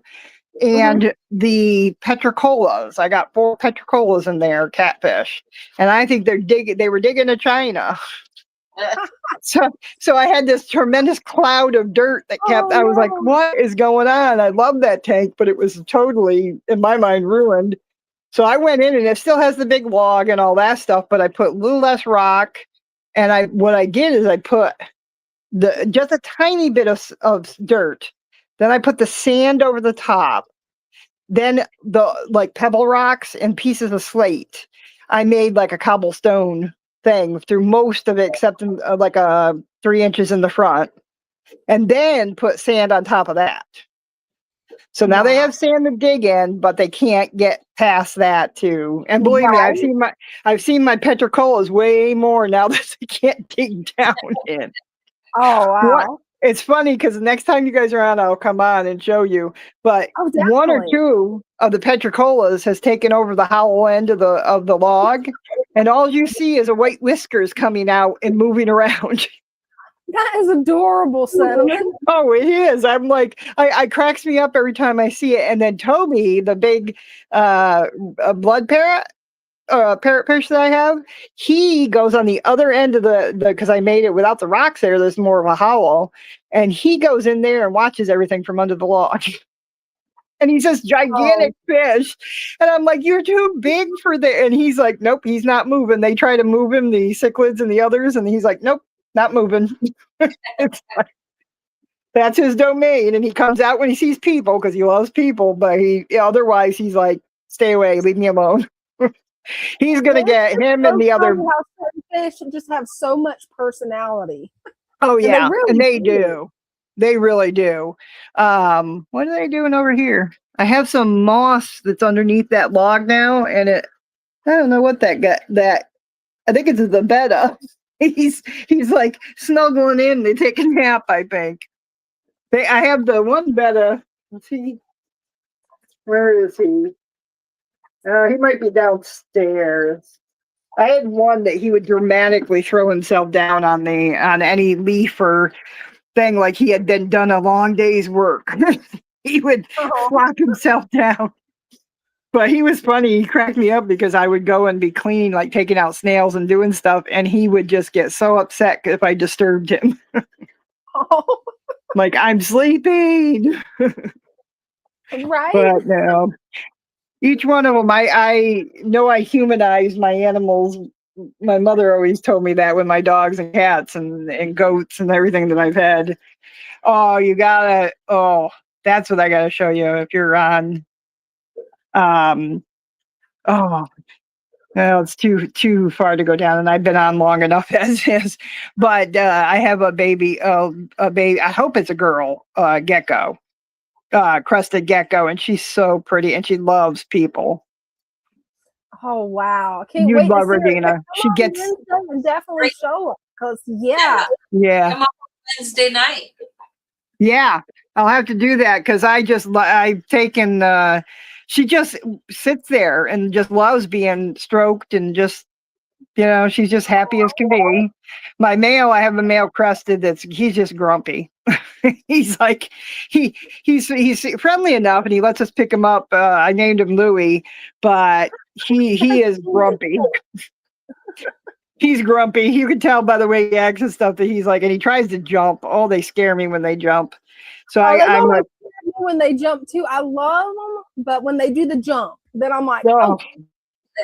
and the petricolas. I got 4 petricolas in there, catfish, and I think they were digging to China. So I had this tremendous cloud of dirt that kept, I was like, no. what is going on? I love that tank, but it was totally, in my mind, ruined. So I went in and it still has the big log and all that stuff, but I put a little less rock. And what I did is I put just a tiny bit of dirt. Then I put the sand over the top. Then the like pebble rocks and pieces of slate. I made like a cobblestone thing through most of it, except in, like 3 inches in the front. And then put sand on top of that. So now they have sand to dig in, but they can't get past that too. And believe me, I've seen my petricolas way more now that they can't dig down in. Oh wow. It's funny because the next time you guys are on, I'll come on and show you. But one or two of the petricolas has taken over the hollow end of the log, and all you see is a white whiskers coming out and moving around. That is adorable, Cinnamon. Oh, it is. I'm like, I cracks me up every time I see it. And then Toby, the big blood parrot fish that I have, he goes on the other end of the because I made it without the rocks there. There's more of a hollow, and he goes in there and watches everything from under the log. And he's this gigantic fish, and I'm like, "You're too big for that." And he's like, "Nope, he's not moving." They try to move him, the cichlids and the others, and he's like, "Nope, not moving." It's like, that's his domain, and he comes out when he sees people because he loves people. But otherwise, he's like, "Stay away, leave me alone." He's gonna get him and the other. How certain fish just have so much personality. Oh yeah, and they do. do. They really do. What are they doing over here? I have some moss that's underneath that log now, and I don't know what that got. I think it's the betta. He's like snuggling in to take a nap, I think. I have the one betta. Let's see. Where is he? He might be downstairs. I had one that he would dramatically throw himself down on any leaf or thing, like he had done a long day's work. He would flop himself down. But he was funny. He cracked me up because I would go and be cleaning, like taking out snails and doing stuff, and he would just get so upset if I disturbed him. Like, I'm sleeping. Right? But no. Each one of them, I know I humanize my animals. My mother always told me that with my dogs and cats and goats and everything that I've had. Oh, that's what I gotta show you if you're on. Well, it's too far to go down, and I've been on long enough as is. But I have a baby. I hope it's a girl gecko. Crested gecko, and she's so pretty, and she loves people. Oh wow! I can't You wait love to her, see Dina. She gets definitely show up because yeah. Come on Wednesday night. Yeah, I'll have to do that because I've taken. She just sits there and just loves being stroked and just, she's just happy as can be. My male, I have a male crested he's just grumpy. He's like, he's friendly enough and he lets us pick him up. I named him Louis, but he is grumpy. He's grumpy. You can tell by the way he acts and stuff that he's like, and he tries to jump. Oh, they scare me when they jump. So I'm like, when they jump too, I love them, but when they do the jump, then I'm like,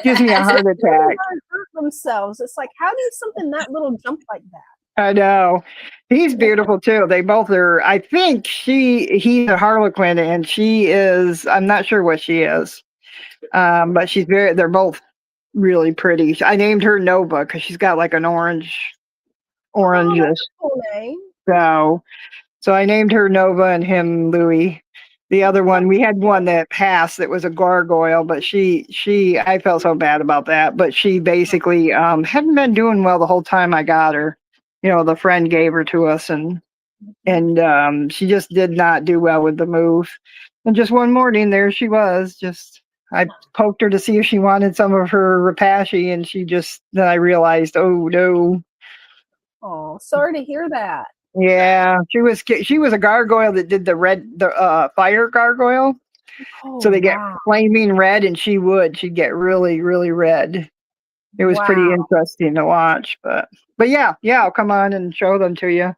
gives me a heart attack. Hurt themselves. It's like, how do something that little jump like that? I know. He's beautiful too. They both are. I think he's a harlequin, and she is. I'm not sure what she is, but they're both really pretty. I named her Nova because she's got like an orangish. Cool name. So I named her Nova and him Louis. The other one, we had one that passed that was a gargoyle, but I felt so bad about that. But she basically hadn't been doing well the whole time I got her. The friend gave her to us, and she just did not do well with the move. And just one morning, there she was. I poked her to see if she wanted some of her rapashi, and then I realized, oh no. Oh, sorry to hear that. Yeah, she was a gargoyle that did the fire gargoyle. So they get flaming red, and she'd get really, really red. It was pretty Wow. interesting to watch, but yeah, I'll come on and show them to you.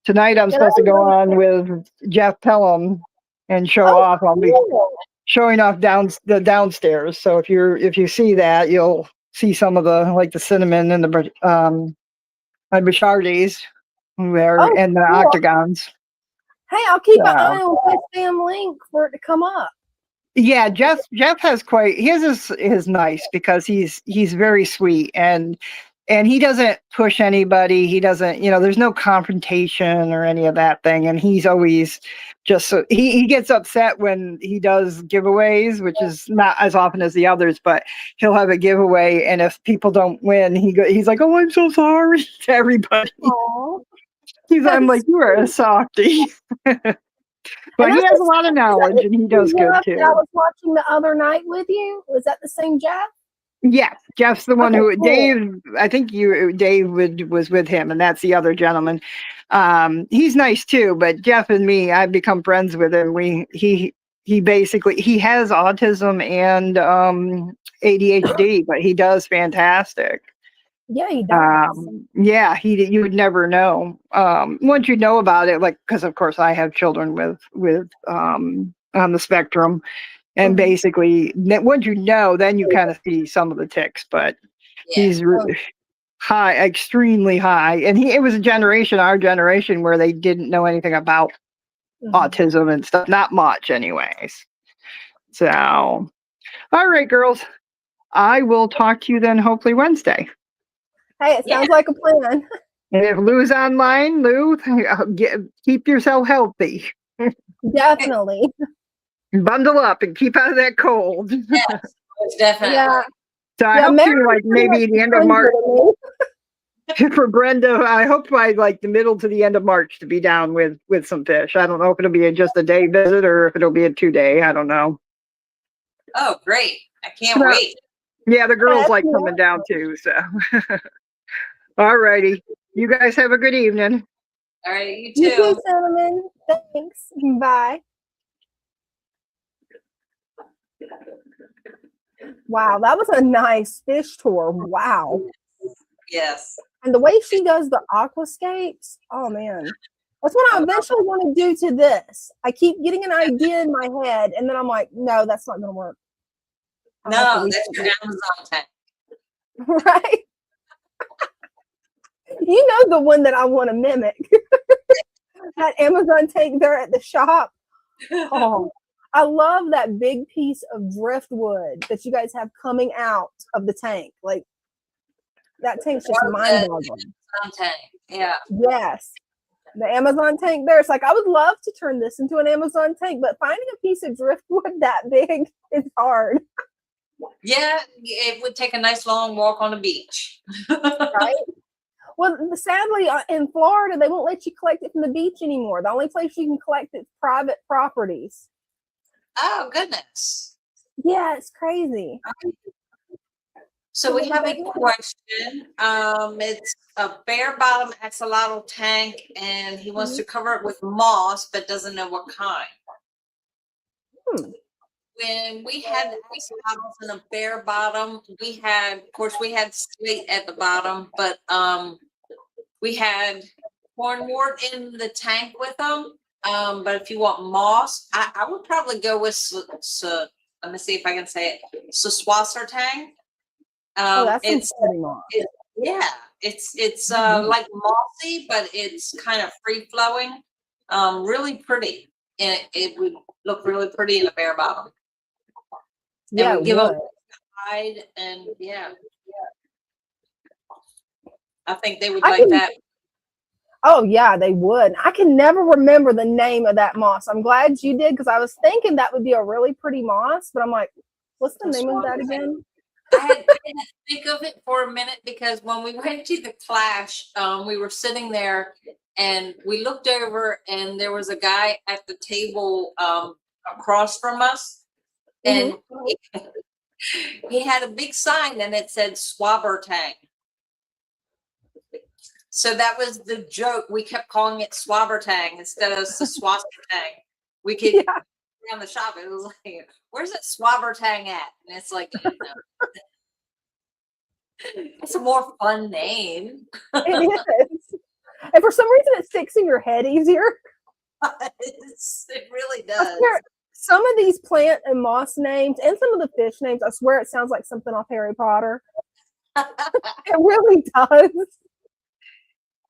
Tonight I'm Yeah, supposed to that was go really on with Jeff Pelham and show Oh, off. I'll be cool. showing off the downstairs. So if you see that, you'll see some of the like the cinnamon and the my Bichardies there Oh, and the cool. octagons. Hey, I'll keep an So eye on my spam link for it to come up. yeah, Jeff has quite his is nice because he's very sweet and he doesn't push anybody. He doesn't, there's no confrontation or any of that thing. And he's always just so he gets upset when he does giveaways, which is not as often as the others, but he'll have a giveaway. And if people don't win, he's like, "Oh, I'm so sorry" to everybody. Aw, I'm like, "You are a softie." But and he that's has the a lot of is that knowledge the and he same does good Jeff that I too. was watching the other night with you? Was that the same Jeff? Yeah, Jeff's the one Okay, who cool. Dave. I think was with him, and that's the other gentleman. He's nice too, but Jeff and me, I've become friends with him. He basically he has autism and ADHD, but he does fantastic. Yeah, he does. Yeah, you would never know. Once you know about it, like because of course I have children with on the spectrum. And Mhm. basically, once you know, then you kind of see some of the ticks. But Yeah. he's high, extremely high, and it was our generation, where they didn't know anything about Mhm. autism and stuff. Not much, anyways. So, all right, girls, I will talk to you then. Hopefully Wednesday. Hey, it Yeah. sounds like a plan. And if Lou's online, Lou, keep yourself healthy. Definitely. Bundle up and keep out of that cold. Yes, most definitely. Yeah. So I Yeah, hope Mary's you like pretty maybe much the end of friends March. with me. For Brenda, I hope by like the middle to the end of March to be down with some fish. I don't know if it'll be just a day visit or if it'll be a 2-day. I don't know. Oh, great. I can't Well, wait. yeah, the girls That's like coming down too. So, all righty. You guys have a good evening. All right, you You too, too. Cinnamon. Thanks. Bye. Wow, that was a nice fish tour. Wow. Yes. And the way she does the aquascapes, oh man. That's what I eventually want to do to this. I keep getting an idea in my head, and then I'm like, no, that's not going to work. I'll have to No, that's your reschedule. Amazon tank. Right? You know the one that I want to mimic. That Amazon tank there at the shop. Oh, I love that big piece of driftwood that you guys have coming out of the tank. Like, that tank's just mind-boggling. Amazon tank. Yeah. Yes. The Amazon tank there. It's like, I would love to turn this into an Amazon tank, but finding a piece of driftwood that big is hard. Yeah, it would take a nice long walk on the beach. Right? Well, sadly, in Florida, they won't let you collect it from the beach anymore. The only place you can collect it's private properties. Oh, goodness. Yeah, it's crazy. So we have a question. It's a bare bottom axolotl tank, and he wants to cover it with moss, but doesn't know what kind. When we had axolotls in a bare bottom, of course, we had slate at the bottom, but we had cornwort in the tank with them. But if you want moss, I would probably go with let me see if I can say it. Swasser tank. That's It's pretty moss. it's like mossy, but it's kind of free flowing. Really pretty, and it would look really pretty in a bare bottom. Yeah, and we give would. them hide, and I think they would like that. Oh yeah, they would. I can never remember the name of that moss. I'm glad you did because I was thinking that would be a really pretty moss, but I'm like, what's the name of that again? I had to think of it for a minute because when we went to the Clash, we were sitting there and we looked over and there was a guy at the table across from us, and he had a big sign and it said Swabber Tank. So that was the joke. We kept calling it Swabber Tang instead of Swasser Tang. We could around the shop. It was like, where's that Swabber Tang at? And it's like, It's a more fun name. It is. And for some reason, it sticks in your head easier. It really I does. swear, some of these plant and moss names and some of the fish names, I swear it sounds like something off Harry Potter. It really does.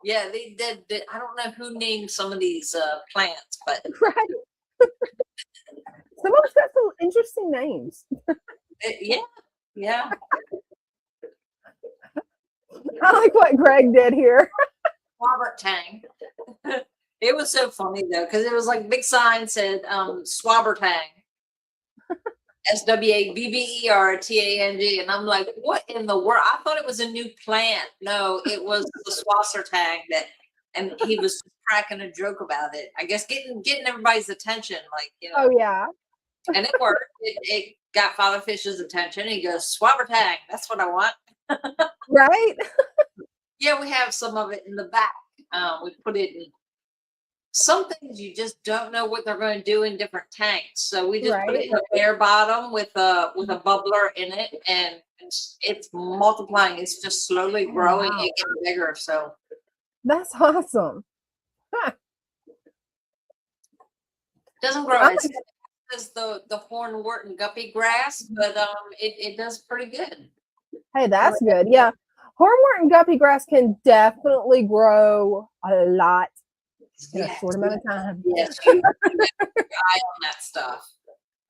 Yeah, they did. I don't know who named some of these plants, but Right. Some of us got some interesting names. yeah. I like what Greg did here. Robert Tang. It was so funny though, because it was like big sign said Swabbertang. SWABBERTANG, and I'm like, what in the world? I thought it was a new plant. No, it was the Swassertang that, and he was cracking a joke about it. I guess getting everybody's attention, like, you know. Oh yeah. And it worked. It got Father Fish's attention. He goes, Swabbertang, that's what I want. Right? Yeah, we have some of it in the back. We put it in some things you just don't know what they're going to do in different tanks. So we just put it in a bare bottom with a bubbler in it, and it's multiplying. It's just slowly growing and getting bigger. So That's awesome. Huh. Doesn't grow as the hornwort and guppy grass, but it does pretty good. Hey, that's good. Yeah. Hornwort and guppy grass can definitely grow a lot in a short amount of time. Yes, you keep your eye on that stuff.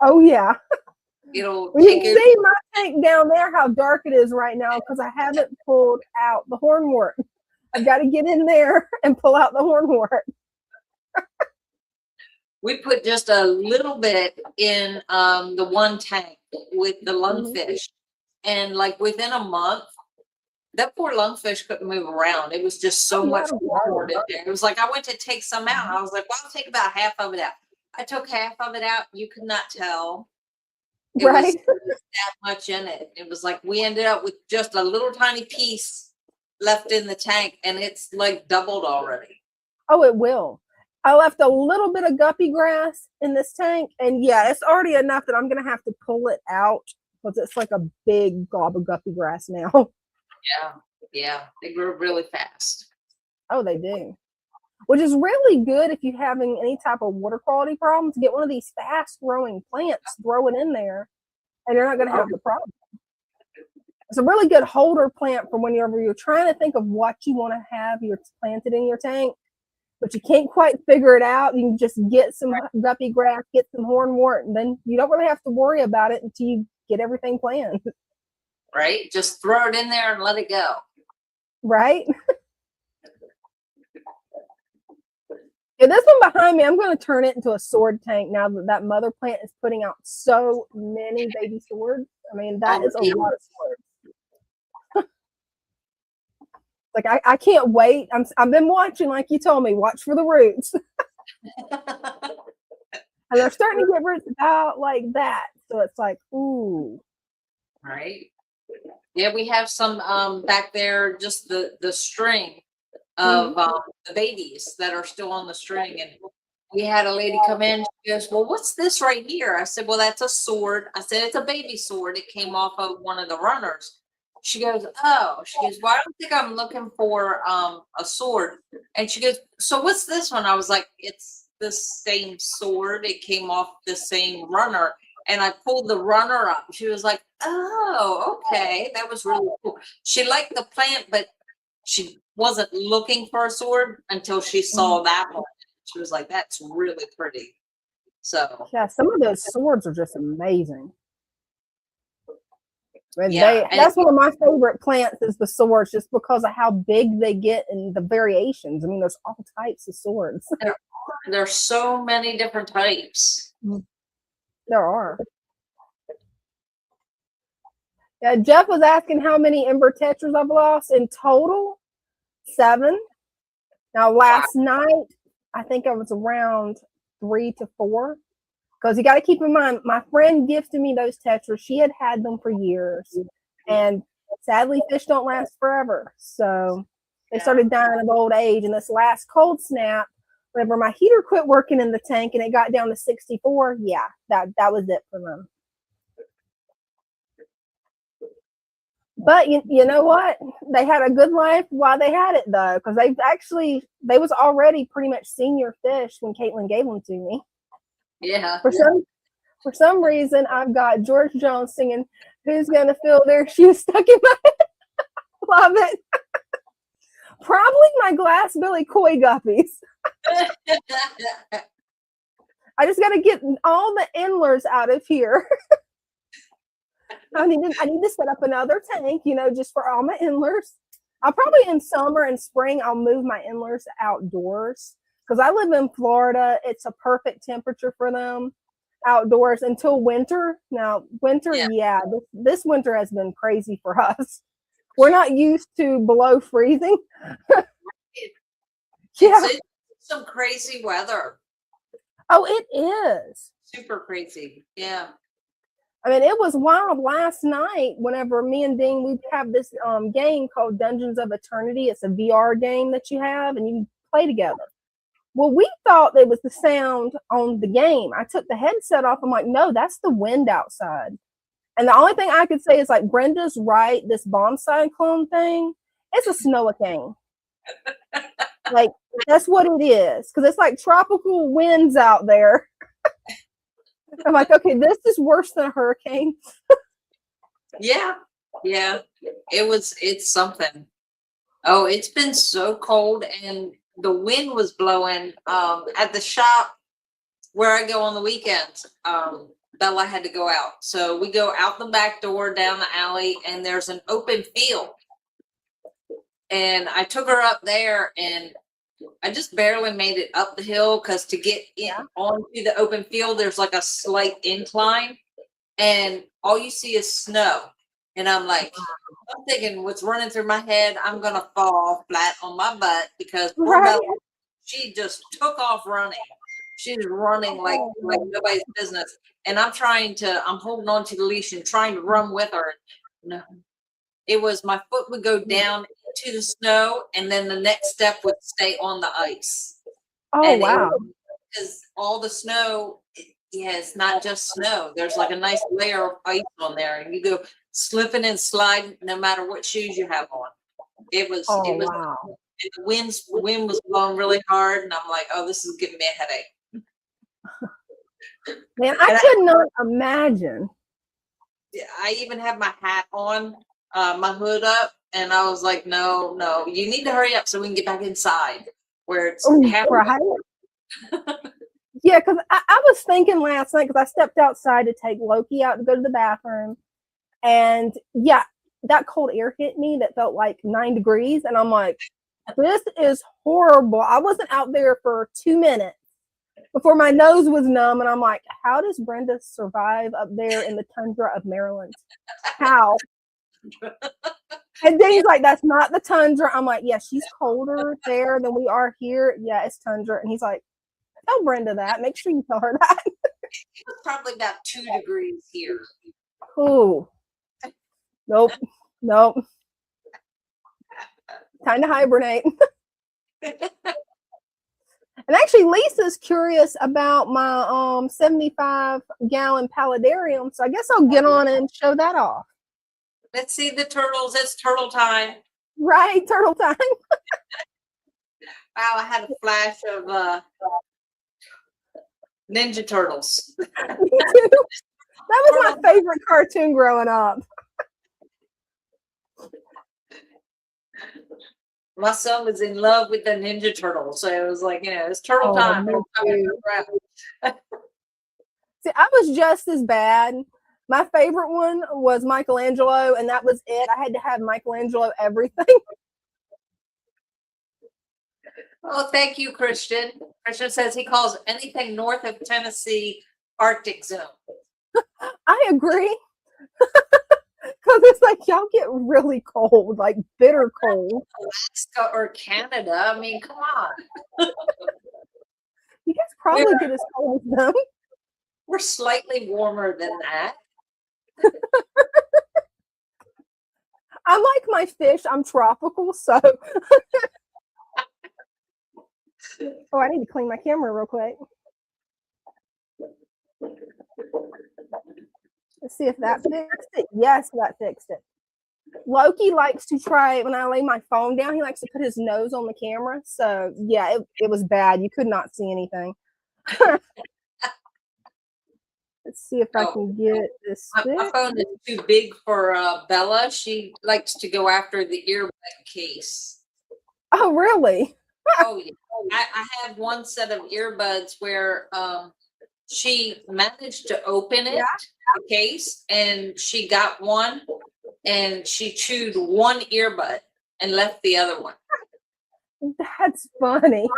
Oh yeah. It'll Well, you take can see my tank down there how dark it is right now because I haven't pulled out the hornwort. I've got to get in there and pull out the hornwort. We put just a little bit in the one tank with the lungfish, and like within a month, that poor lungfish couldn't move around. It was just so much hornwort in there. It was like I went to take some out, and I was like, "Well, I'll take about half of it out." I took half of it out. You could not tell. It was that much in it. It was like we ended up with just a little tiny piece left in the tank, and it's like doubled already. Oh, it will. I left a little bit of guppy grass in this tank, and yeah, it's already enough that I'm gonna have to pull it out because it's like a big gob of guppy grass now. Yeah, they grow really fast. Oh, they do. Which is really good if you're having any type of water quality problems. Get one of these fast growing plants, throw it in there, and you're not going to have the problem. It's a really good holder plant for whenever you're trying to think of what you want to have planted in your tank, but you can't quite figure it out. You can just get some guppy grass, get some hornwort, and then you don't really have to worry about it until you get everything planned. Right? Just throw it in there and let it go. Right? Yeah, this one behind me, I'm going to turn it into a sword tank now that mother plant is putting out so many baby swords. I mean, that is a lot of swords. Like, I can't wait. I've been watching, like you told me, watch for the roots. And they're starting to get roots out like that. So it's like, ooh. Right. Yeah, we have some back there, just the string of the babies that are still on the string. And we had a lady come in. She goes, "Well, what's this right here?" I said, "Well, that's a sword." I said, "It's a baby sword. It came off of one of the runners." She goes, "Oh," she goes, "Well, I don't think I'm looking for a sword." And she goes, "So what's this one?" I was like, "It's the same sword. It came off the same runner." And I pulled the runner up. She was like, "Oh, okay. That was really cool." She liked the plant, but she wasn't looking for a sword until she saw that one. She was like, "That's really pretty." So yeah, some of those swords are just amazing. Yeah, that's one of my favorite plants is the swords, just because of how big they get and the variations. I mean, there's all types of swords. There's so many different types. There are. Yeah, Jeff was asking how many ember tetras I've lost in total. 7. Now, last night, I think I was around 3 to 4. Because you got to keep in mind, my friend gifted me those tetras. She had them for years. And sadly, fish don't last forever. So they started dying of old age. And this last cold snap, whenever my heater quit working in the tank and it got down to 64, yeah, that was it for them. But you know what? They had a good life while they had it though, because they was already pretty much senior fish when Caitlin gave them to me. Yeah. For some reason, I've got George Jones singing "Who's Gonna Fill Their Shoes" stuck in my head. Love it. Probably my glass Billy Koi guppies. I just got to get all the endlers out of here. I need to set up another tank, just for all my endlers. I'll probably in summer and spring, I'll move my endlers outdoors because I live in Florida. It's a perfect temperature for them outdoors until winter. Now, winter, this winter has been crazy for us. We're not used to below freezing. It's some crazy weather. Oh, it is. Super crazy. Yeah. I mean, it was wild last night whenever me and Dean, we have this game called Dungeons of Eternity. It's a VR game that you have and you play together. Well, we thought it was the sound on the game. I took the headset off. I'm like, no, that's the wind outside. And the only thing I could say is like, Brenda's right. This bomb cyclone thing, it's a snowicane. Like, that's what it is. Because it's like tropical winds out there. I'm like, okay, this is worse than a hurricane. Yeah. It's something. Oh, it's been so cold and the wind was blowing at the shop where I go on the weekends. Bella had to go out. So we go out the back door, down the alley, and there's an open field. And I took her up there and I just barely made it up the hill because to get in onto the open field, there's like a slight incline and all you see is snow. And I'm like, I'm thinking what's running through my head, I'm going to fall flat on my butt because poor Bella, she just took off running. She's running like nobody's business. And I'm holding on to the leash and trying to run with her. No, it was my foot would go down into the snow and then the next step would stay on the ice. Oh, and wow. Because all the snow, it's not just snow. There's like a nice layer of ice on there and you go slipping and sliding no matter what shoes you have on. Wow. And the wind was blowing really hard and I'm like, oh, this is giving me a headache. Man, I could not imagine. I even had my hat on, my hood up, and I was like, no, you need to hurry up so we can get back inside where it's right. Yeah, because I was thinking last night, because I stepped outside to take Loki out to go to the bathroom, and that cold air hit me that felt like 9 degrees, and I'm like, this is horrible. I wasn't out there for 2 minutes before my nose was numb, and I'm like, how does Brenda survive up there in the tundra of Maryland? How? And then he's like, that's not the tundra. I'm like, yeah, she's colder there than we are here. Yeah, it's tundra. And he's like, tell Brenda that. Make sure you tell her that. It was probably about 2 degrees here. Ooh. Nope. Time to hibernate. And actually, Lisa's curious about my 75-gallon paludarium, so I guess I'll get on and show that off. Let's see the turtles. It's turtle time. Right, turtle time. Wow, I had a flash of Ninja Turtles. Me too. That was my favorite cartoon growing up. My son was in love with the Ninja Turtles, so it was like, it's turtle time. See, I was just as bad. My favorite one was Michelangelo, and that was it. I had to have Michelangelo everything. Oh, thank you, Christian. Christian says he calls anything north of Tennessee Arctic zone. I agree. Because it's like y'all get really cold, like bitter cold. Alaska or Canada. I mean, come on. You guys probably get as cold as them. We're slightly warmer than that. I like my fish. I'm tropical, so. Oh, I need to clean my camera real quick. Let's see if that fixed it. Yes, that fixed it. Loki likes to try when I lay my phone down. He likes to put his nose on the camera. So yeah, it was bad. You could not see anything. Let's see if I can get this. My phone is too big for Bella. She likes to go after the earbud case. Oh, really? Oh, yeah. I have one set of earbuds where she managed to open it, the case, and she got one, and she chewed one earbud and left the other one. That's funny.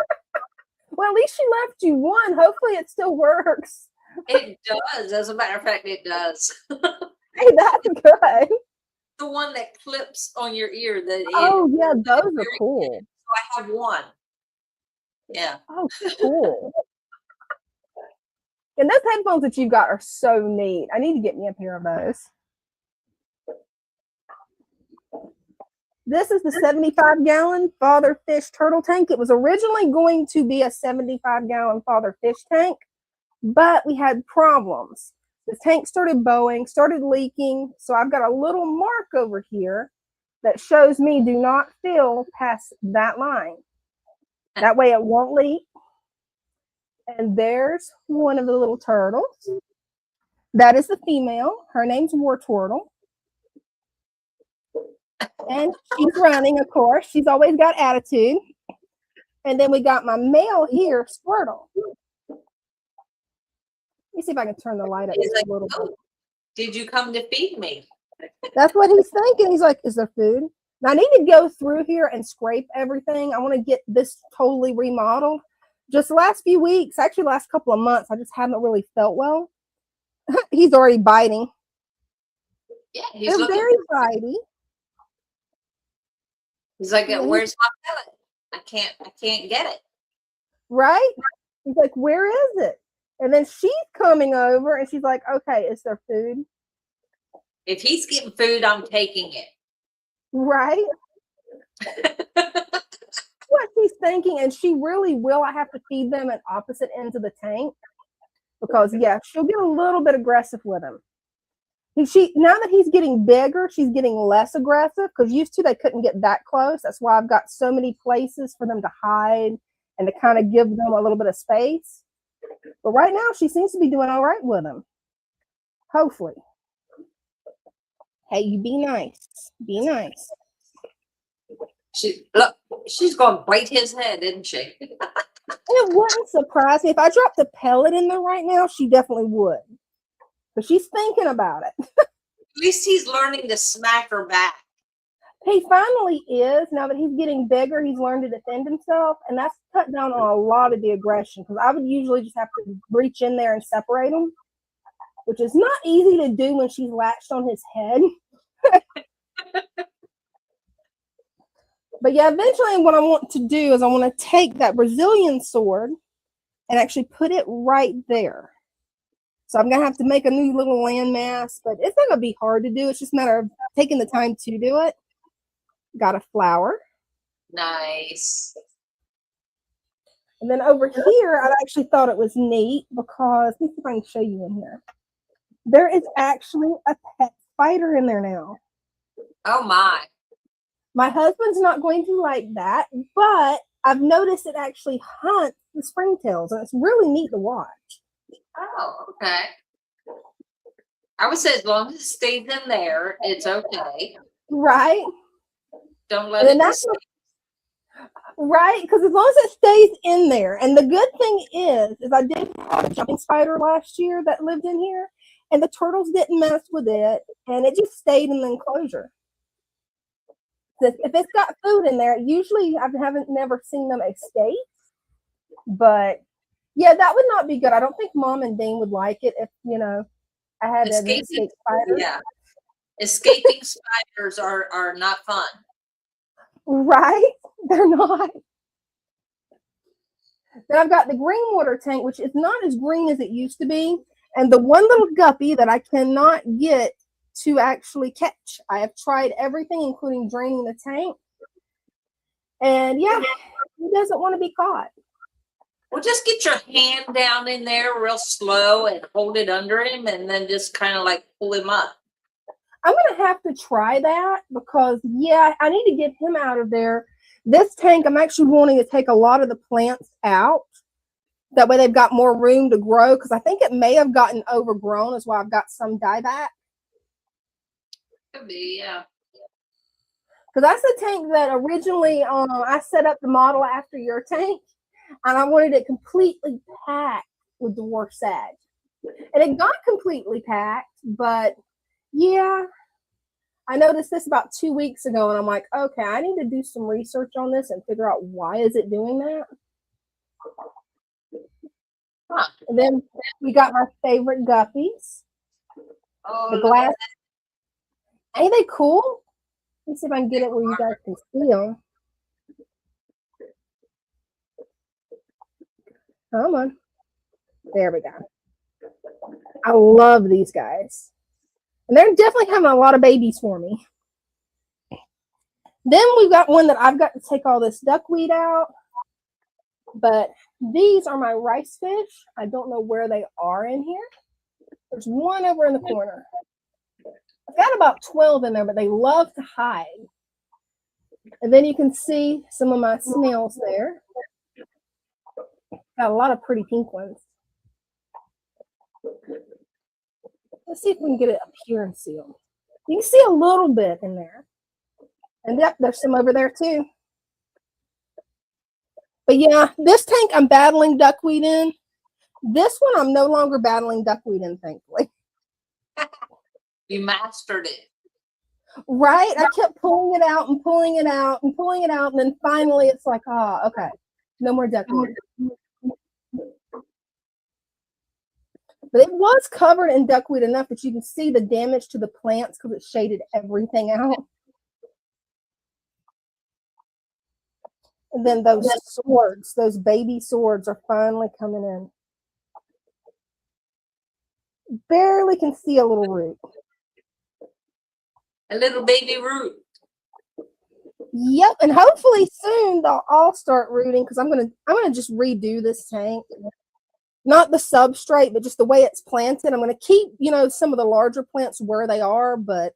Well, at least she left you one. Hopefully it still works. It does. As a matter of fact, it does. Hey, that's good. The one that clips on your ear. Oh, yeah, those are cool. So I have one. Yeah. Oh, cool. And those headphones that you got are so neat. I need to get me a pair of those. This is the 75-gallon Father Fish turtle tank. It was originally going to be a 75-gallon Father Fish tank, but we had problems. The tank started bowing, started leaking, so I've got a little mark over here that shows me do not fill past that line. That way it won't leak. And there's one of the little turtles. That is the female. Her name's War Turtle. And she's running, of course. She's always got attitude. And then we got my male here, Squirtle. Let me see if I can turn the light up just a little bit. Did you come to feed me? That's what he's thinking. He's like, is there food? Now, I need to go through here and scrape everything. I want to get this totally remodeled. Just the last few weeks, actually last couple of months, I just haven't really felt well. He's already biting. Yeah, he's very bitey. He's like, where's my pellet? I can't get it. Right? He's like, where is it? And then she's coming over and she's like, okay, is there food? If he's getting food, I'm taking it. Right? What she's thinking, and she really will. I have to feed them at opposite ends of the tank because, yeah, she'll get a little bit aggressive with him. Now that he's getting bigger, she's getting less aggressive because used to they couldn't get that close. That's why I've got so many places for them to hide and to kind of give them a little bit of space. But right now, she seems to be doing all right with him. Hopefully. Hey, you be nice. Be nice. She's going to bite his head, isn't she? It wouldn't surprise me. If I dropped a pellet in there right now, she definitely would. But she's thinking about it. At least he's learning to smack her back. He finally is. Now that he's getting bigger, he's learned to defend himself. And that's cut down on a lot of the aggression. Because I would usually just have to reach in there and separate them. Which is not easy to do when she's latched on his head. But yeah, eventually what I want to do is I want to take that Brazilian sword and actually put it right there. So I'm going to have to make a new little landmass, but it's not going to be hard to do. It's just a matter of taking the time to do it. Got a flower. Nice. And then over here, I actually thought it was neat because, let me see if I can show you in here. There is actually a pet spider in there now. Oh my. My husband's not going to like that, but I've noticed it actually hunts the springtails, and it's really neat to watch. Oh, okay. I would say as long as it stays in there, it's okay. Right? Don't let it escape. Right? Because as long as it stays in there, and the good thing is I did have a jumping spider last year that lived in here, and the turtles didn't mess with it, and it just stayed in the enclosure. If it's got food in there, usually I haven't never seen them escape. But yeah, that would not be good. I don't think Mom and Dean would like it if, I had an escape spider. Yeah. Escaping spiders are not fun. Right? They're not. Then I've got the green water tank, which is not as green as it used to be. And the one little guppy that I cannot get to actually catch. I have tried everything, including draining the tank. And yeah, he doesn't want to be caught. Well, just get your hand down in there real slow and hold it under him and then just kind of like pull him up. I'm going to have to try that because, yeah, I need to get him out of there. This tank, I'm actually wanting to take a lot of the plants out. That way they've got more room to grow because I think it may have gotten overgrown is why I've got some dieback. Could be, yeah. Because that's the tank that originally I set up the model after your tank, and I wanted it completely packed with dwarf sag. And it got completely packed, but yeah, I noticed this about 2 weeks ago, and I'm like, okay, I need to do some research on this and figure out why is it doing that. Huh. And then we got my favorite guppies. Oh, The glass. Ain't they cool? Let me see if I can get it where you guys can see them. Come on. There we go. I love these guys. And they're definitely having a lot of babies for me. Then we've got one that I've got to take all this duckweed out. But these are my rice fish. I don't know where they are in here. There's one over in the corner. I've got about 12 in there, but they love to hide. And then you can see some of my snails there. Got a lot of pretty pink ones. Let's see if we can get it up here and see them. You can see a little bit in there. And yep, there's some over there too. But yeah, this tank I'm battling duckweed in. This one I'm no longer battling duckweed in, thankfully. You mastered it. Right? I kept pulling it out and pulling it out and pulling it out. And then finally it's like, oh, okay. No more duckweed. But it was covered in duckweed enough that you can see the damage to the plants because it shaded everything out. And then those swords, those baby swords are finally coming in. Barely can see a little root. A little baby root. Yep, and hopefully soon they'll all start rooting because I'm gonna just redo this tank. Not the substrate, but just the way it's planted. I'm gonna keep, some of the larger plants where they are, but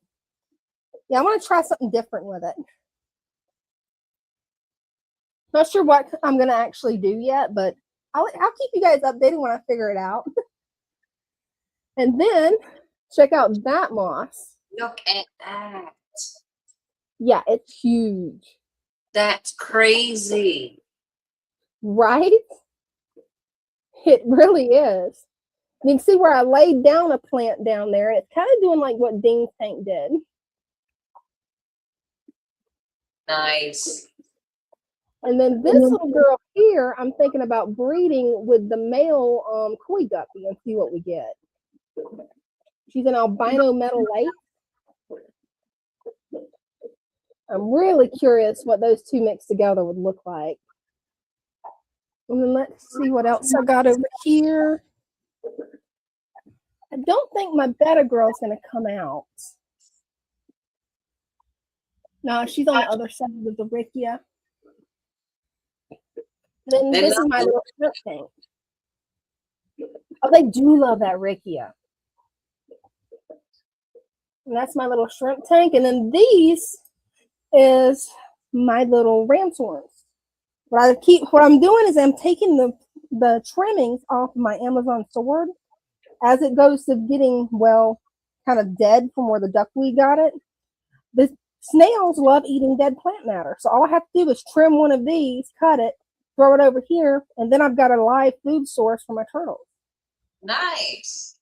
yeah, I want to try something different with it. Not sure what I'm gonna actually do yet, but I'll keep you guys updated when I figure it out. And then check out that moss. Look at that. Yeah, it's huge. That's crazy. Right? It really is. You can see where I laid down a plant down there. It's kind of doing like what Dean's tank did. Nice. And then this little girl here, I'm thinking about breeding with the male koi guppy and see what we get. She's an albino metal lake. I'm really curious what those two mixed together would look like. And then let's see what else I got over here. I don't think my betta girl is going to come out. No, she's on the other side of the Rickia. Then this is my little shrimp tank. Oh, they do love that Rickia. And that's my little shrimp tank. And then these is my little ram's horns. What I'm doing is I'm taking the trimmings off my Amazon sword as it goes to getting, well, kind of dead from where the duckweed got it. The snails love eating dead plant matter. So all I have to do is trim one of these, cut it, throw it over here, and then I've got a live food source for my turtles. Nice.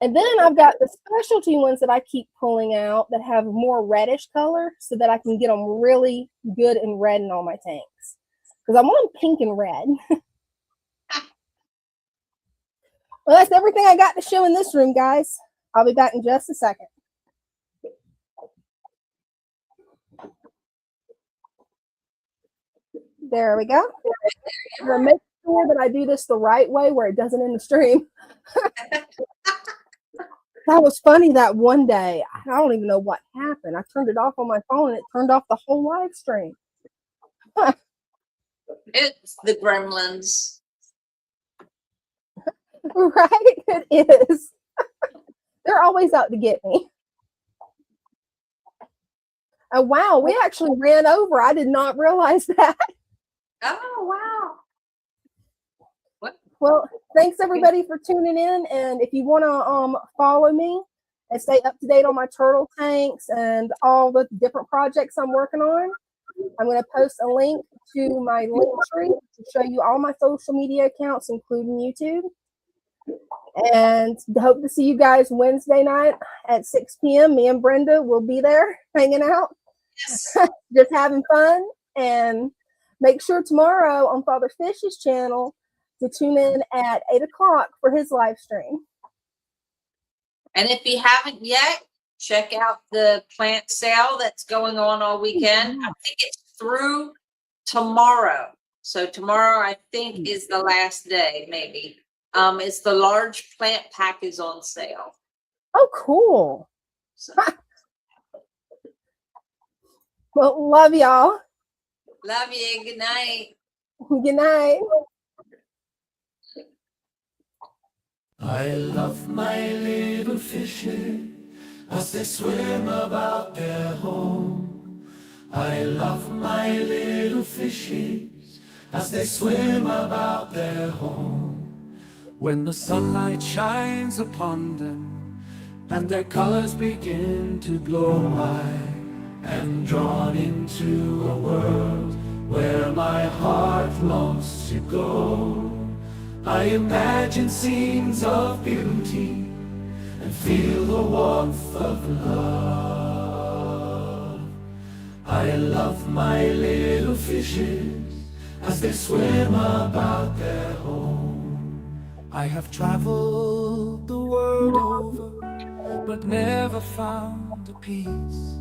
And then I've got the specialty ones that I keep pulling out that have more reddish color so that I can get them really good and red in all my tanks. Because I want them pink and red. Well, that's everything I got to show in this room, guys. I'll be back in just a second. There we go. I'm going to make sure that I do this the right way where it doesn't end the stream. That was funny that one day. I don't even know what happened. I turned it off on my phone and it turned off the whole live stream. It's the gremlins. Right? It is. They're always out to get me. Oh, wow. We actually ran over. I did not realize that. Oh, wow. Well, thanks everybody for tuning in. And if you want to follow me and stay up to date on my turtle tanks and all the different projects I'm working on, I'm going to post a link to my link tree to show you all my social media accounts, including YouTube. And hope to see you guys Wednesday night at 6 p.m. Me and Brenda will be there hanging out, Yes. just having fun. And make sure tomorrow on Father Fish's channel to tune in at 8 o'clock for his live stream. And if you haven't yet, check out the plant sale that's going on all weekend. I think it's through tomorrow. So tomorrow, I think, is the last day, maybe. It's the large plant pack is on sale. Oh, cool. So, Well, love y'all. love you. Good night. Good night. I love my little fishes as they swim about their home. I love my little fishes as they swim about their home. When the sunlight shines upon them and their colors begin to glow, I am drawn into a world where my heart longs to go. I imagine scenes of beauty and feel the warmth of love. I love my little fishes as they swim about their home. I have traveled the world over, but never found a peace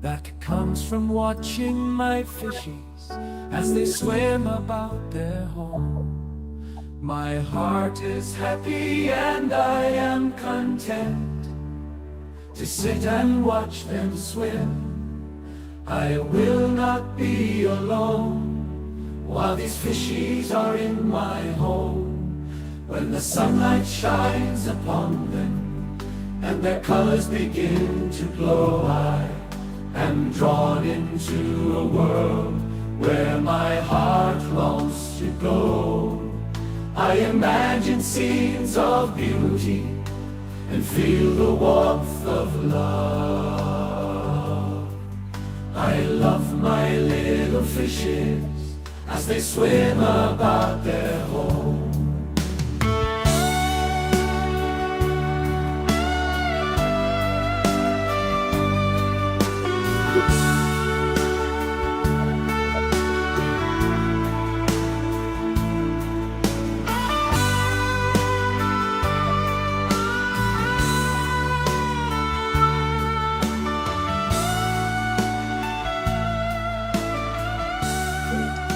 that comes from watching my fishes as they swim about their home. My heart is happy and I am content to sit and watch them swim. I will not be alone while these fishies are in my home. When the sunlight shines upon them and their colors begin to glow, I am drawn into a world where my heart longs to go. I imagine scenes of beauty and feel the warmth of love. I love my little fishes as they swim about their home.